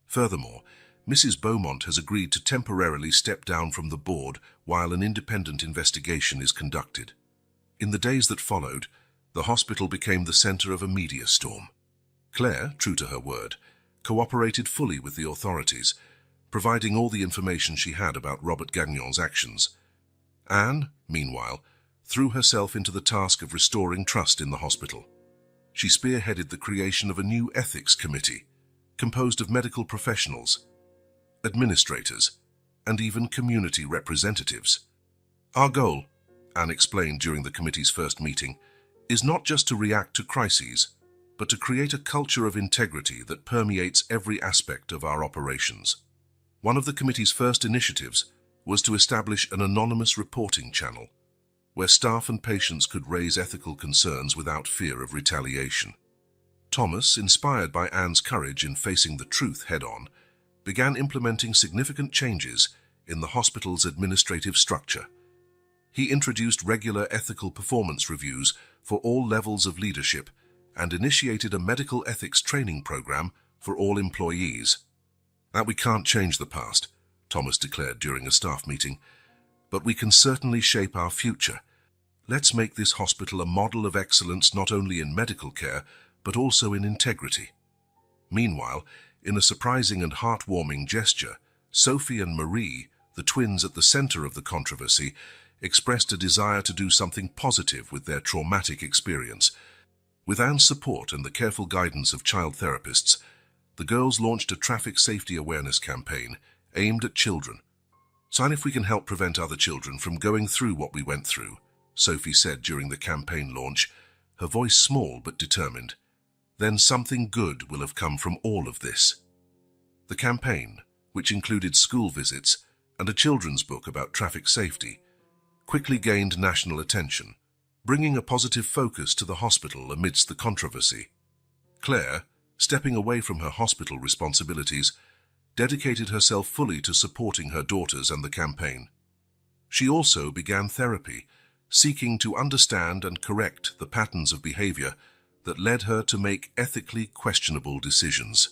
Furthermore, Mrs. Beaumont has agreed to temporarily step down from the board while an independent investigation is conducted." In the days that followed, the hospital became the center of a media storm. Claire, true to her word, cooperated fully with the authorities, providing all the information she had about Robert Gagnon's actions. Anne, meanwhile, threw herself into the task of restoring trust in the hospital. She spearheaded the creation of a new ethics committee, composed of medical professionals, administrators, and even community representatives. "Our goal," Anne explained during the committee's first meeting, "is not just to react to crises, but to create a culture of integrity that permeates every aspect of our operations." One of the committee's first initiatives was to establish an anonymous reporting channel, where staff and patients could raise ethical concerns without fear of retaliation. Thomas, inspired by Anne's courage in facing the truth head-on, began implementing significant changes in the hospital's administrative structure. He introduced regular ethical performance reviews for all levels of leadership and initiated a medical ethics training program for all employees. "That we can't change the past," Thomas declared during a staff meeting, "but we can certainly shape our future. Let's make this hospital a model of excellence not only in medical care, but also in integrity." Meanwhile, in a surprising and heartwarming gesture, Sophie and Marie, the twins at the center of the controversy, expressed a desire to do something positive with their traumatic experience. With Anne's support and the careful guidance of child therapists, the girls launched a traffic safety awareness campaign aimed at children. "Sign if we can help prevent other children from going through what we went through," Sophie said during the campaign launch, her voice small but determined. "Then something good will have come from all of this." The campaign, which included school visits and a children's book about traffic safety, quickly gained national attention, bringing a positive focus to the hospital amidst the controversy. Claire, stepping away from her hospital responsibilities, dedicated herself fully to supporting her daughters and the campaign. She also began therapy, seeking to understand and correct the patterns of behavior that led her to make ethically questionable decisions.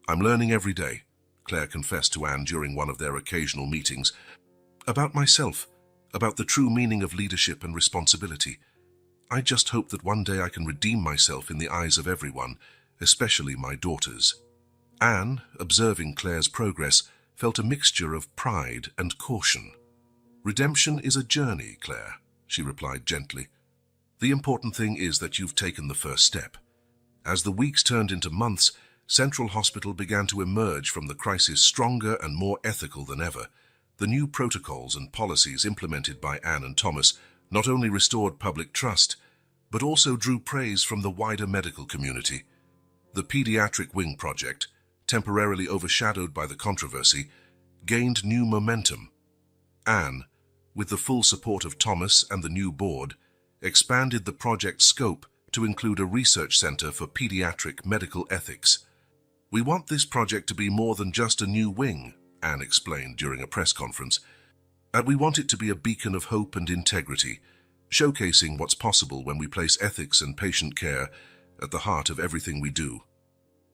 "I'm learning every day," Claire confessed to Anne during one of their occasional meetings, "about myself, about the true meaning of leadership and responsibility. I just hope that one day I can redeem myself in the eyes of everyone, especially my daughters." Anne, observing Claire's progress, felt a mixture of pride and caution. "Redemption is a journey, Claire," she replied gently. "The important thing is that you've taken the first step." As the weeks turned into months, Central Hospital began to emerge from the crisis stronger and more ethical than ever. The new protocols and policies implemented by Anne and Thomas not only restored public trust, but also drew praise from the wider medical community. The Pediatric Wing Project, temporarily overshadowed by the controversy, gained new momentum. Anne, with the full support of Thomas and the new board, expanded the project's scope to include a research center for pediatric medical ethics. "We want this project to be more than just a new wing," Anne explained during a press conference, "and we want it to be a beacon of hope and integrity, showcasing what's possible when we place ethics and patient care at the heart of everything we do."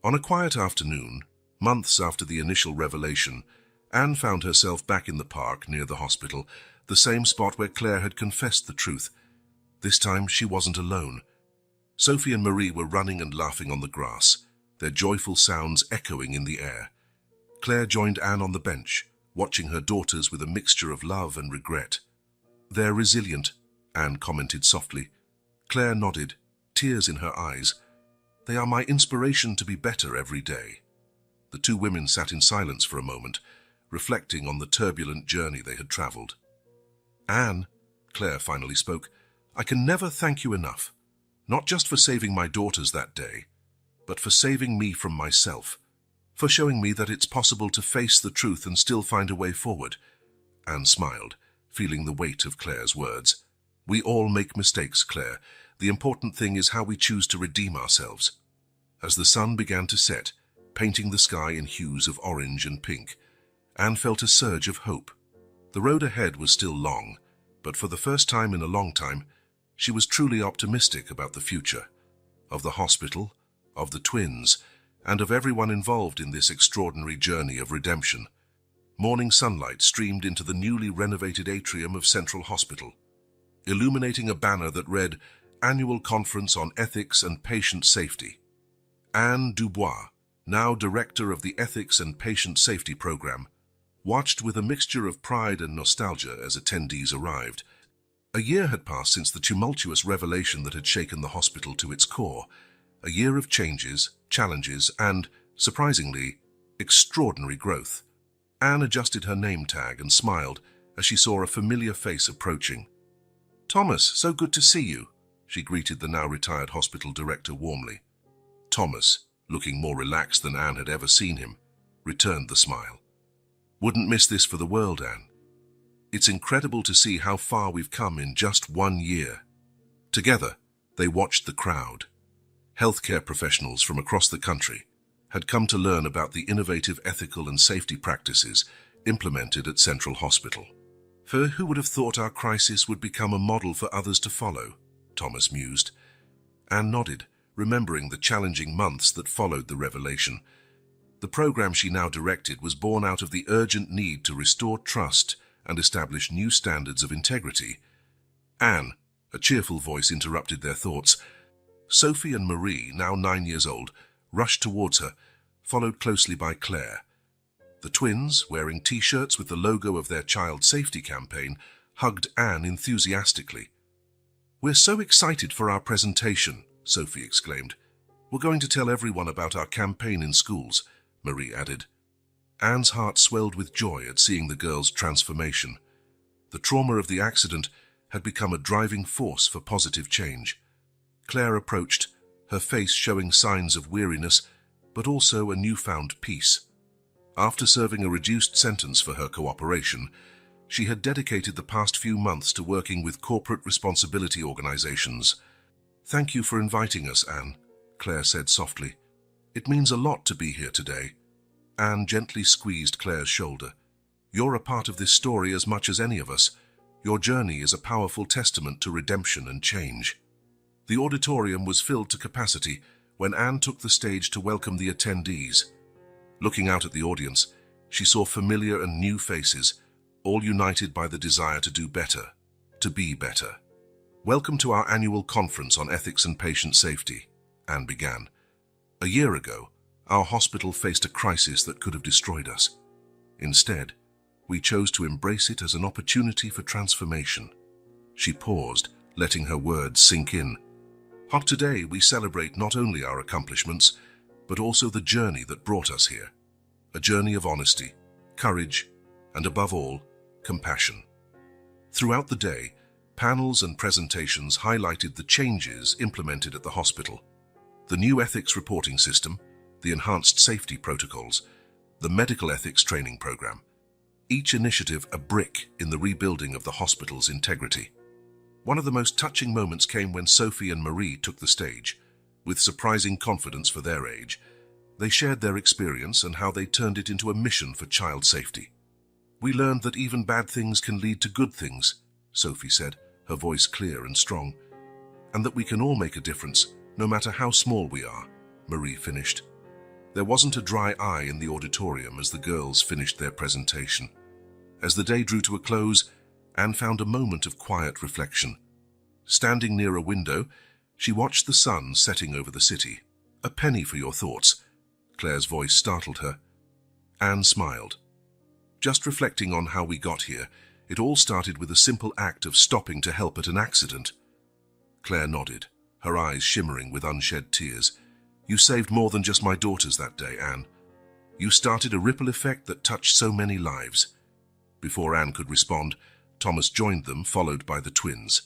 On a quiet afternoon, months after the initial revelation, Anne found herself back in the park near the hospital, the same spot where Claire had confessed the truth. This time she wasn't alone. Sophie and Marie were running and laughing on the grass, their joyful sounds echoing in the air. Claire joined Anne on the bench, watching her daughters with a mixture of love and regret. "They're resilient," Anne commented softly. Claire nodded, tears in her eyes. "They are my inspiration to be better every day." The two women sat in silence for a moment, reflecting on the turbulent journey they had traveled. "Anne," Claire finally spoke, "I can never thank you enough, not just for saving my daughters that day, but for saving me from myself, for showing me that it's possible to face the truth and still find a way forward." Anne smiled, feeling the weight of Claire's words. "We all make mistakes, Claire. The important thing is how we choose to redeem ourselves." As the sun began to set, painting the sky in hues of orange and pink, Anne felt a surge of hope. The road ahead was still long, but for the first time in a long time, she was truly optimistic about the future, of the hospital, of the twins, and of everyone involved in this extraordinary journey of redemption. Morning sunlight streamed into the newly renovated atrium of Central Hospital, illuminating a banner that read, "Annual Conference on Ethics and Patient Safety." Anne Dubois, now director of the Ethics and Patient Safety Program, watched with a mixture of pride and nostalgia as attendees arrived. A year had passed since the tumultuous revelation that had shaken the hospital to its core, a year of changes, challenges, and, surprisingly, extraordinary growth. Anne adjusted her name tag and smiled as she saw a familiar face approaching. "Thomas, so good to see you," she greeted the now-retired hospital director warmly. Thomas, looking more relaxed than Anne had ever seen him, returned the smile. "Wouldn't miss this for the world, Anne. It's incredible to see how far we've come in just 1 year." Together, they watched the crowd. Healthcare professionals from across the country had come to learn about the innovative ethical and safety practices implemented at Central Hospital. "For who would have thought our crisis would become a model for others to follow?" Thomas mused. Anne nodded, remembering the challenging months that followed the revelation. The program she now directed was born out of the urgent need to restore trust and establish new standards of integrity. "Anne," a cheerful voice interrupted their thoughts. Sophie and Marie, now 9 years old, rushed towards her, followed closely by Claire. The twins, wearing T-shirts with the logo of their child safety campaign, hugged Anne enthusiastically. "We're so excited for our presentation," Sophie exclaimed. "We're going to tell everyone about our campaign in schools," Marie added. Anne's heart swelled with joy at seeing the girls' transformation. The trauma of the accident had become a driving force for positive change. Claire approached, her face showing signs of weariness, but also a newfound peace. After serving a reduced sentence for her cooperation, she had dedicated the past few months to working with corporate responsibility organizations. "Thank you for inviting us, Anne," Claire said softly. "It means a lot to be here today." Anne gently squeezed Claire's shoulder. "You're a part of this story as much as any of us. Your journey is a powerful testament to redemption and change." The auditorium was filled to capacity when Anne took the stage to welcome the attendees. Looking out at the audience, she saw familiar and new faces, all united by the desire to do better, to be better. "Welcome to our annual conference on ethics and patient safety," Anne began. "A year ago, our hospital faced a crisis that could have destroyed us. Instead, we chose to embrace it as an opportunity for transformation." She paused, letting her words sink in. "Today, we celebrate not only our accomplishments, but also the journey that brought us here. A journey of honesty, courage, and above all, compassion." Throughout the day, panels and presentations highlighted the changes implemented at the hospital. The new ethics reporting system, the enhanced safety protocols, the medical ethics training program, each initiative a brick in the rebuilding of the hospital's integrity. One of the most touching moments came when Sophie and Marie took the stage. With surprising confidence for their age, they shared their experience and how they turned it into a mission for child safety. "We learned that even bad things can lead to good things," Sophie said, her voice clear and strong. "And that we can all make a difference, no matter how small we are," Marie finished. There wasn't a dry eye in the auditorium as the girls finished their presentation. As the day drew to a close, Anne found a moment of quiet reflection. Standing near a window, she watched the sun setting over the city. "A penny for your thoughts," Claire's voice startled her. Anne smiled. "Just reflecting on how we got here, it all started with a simple act of stopping to help at an accident." Claire nodded, her eyes shimmering with unshed tears. "You saved more than just my daughters that day, Anne. You started a ripple effect that touched so many lives. Before Anne could respond, Thomas joined them, followed by the twins.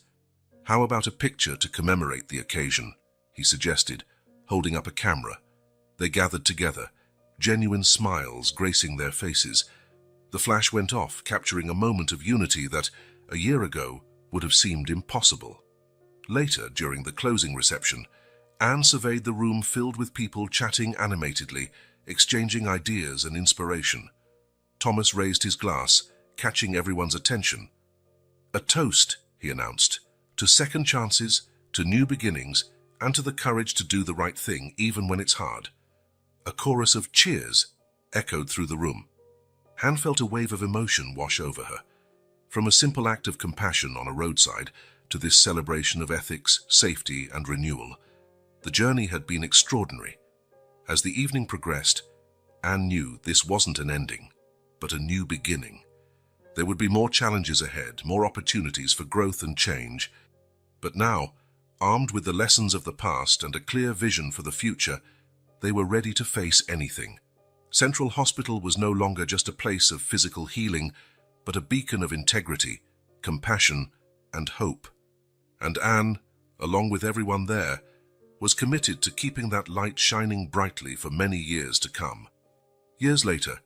How about a picture to commemorate the occasion? He suggested, holding up a camera. They gathered together, genuine smiles gracing their faces. The flash went off, capturing a moment of unity that, a year ago, would have seemed impossible. Later, during the closing reception, Anne surveyed the room filled with people chatting animatedly, exchanging ideas and inspiration. Thomas raised his glass, catching everyone's attention. "A toast," he announced, "to second chances, to new beginnings, and to the courage to do the right thing even when it's hard." A chorus of cheers echoed through the room. Anne felt a wave of emotion wash over her. From a simple act of compassion on a roadside to this celebration of ethics, safety, and renewal, the journey had been extraordinary. As the evening progressed, Anne knew this wasn't an ending, but a new beginning. There would be more challenges ahead, more opportunities for growth and change. But now, armed with the lessons of the past and a clear vision for the future, they were ready to face anything. Central Hospital was no longer just a place of physical healing, but a beacon of integrity, compassion, and hope. And Anne, along with everyone there, was committed to keeping that light shining brightly for many years to come. Years later,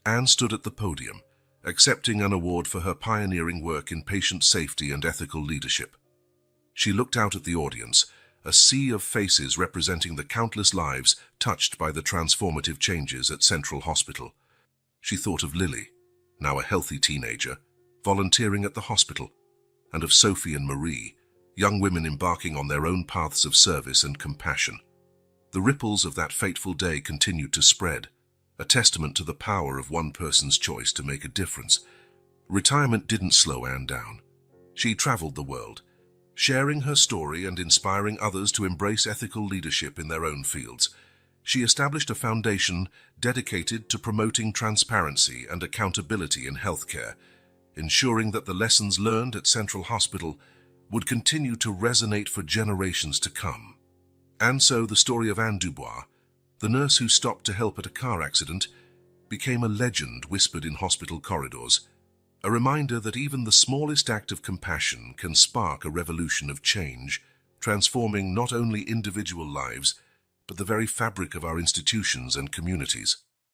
Anne stood at the podium, accepting an award for her pioneering work in patient safety and ethical leadership. She looked out at the audience, a sea of faces representing the countless lives touched by the transformative changes at Central Hospital. She thought of Lily, now a healthy teenager, volunteering at the hospital, and of Sophie and Marie, young women embarking on their own paths of service and compassion. The ripples of that fateful day continued to spread, a testament to the power of one person's choice to make a difference. Retirement didn't slow Anne down. She traveled the world, sharing her story and inspiring others to embrace ethical leadership in their own fields. She established a foundation dedicated to promoting transparency and accountability in healthcare, ensuring that the lessons learned at Central Hospital would continue to resonate for generations to come. And so the story of Anne Dubois, the nurse who stopped to help at a car accident, became a legend whispered in hospital corridors, a reminder that even the smallest act of compassion can spark a revolution of change, transforming not only individual lives, but the very fabric of our institutions and communities.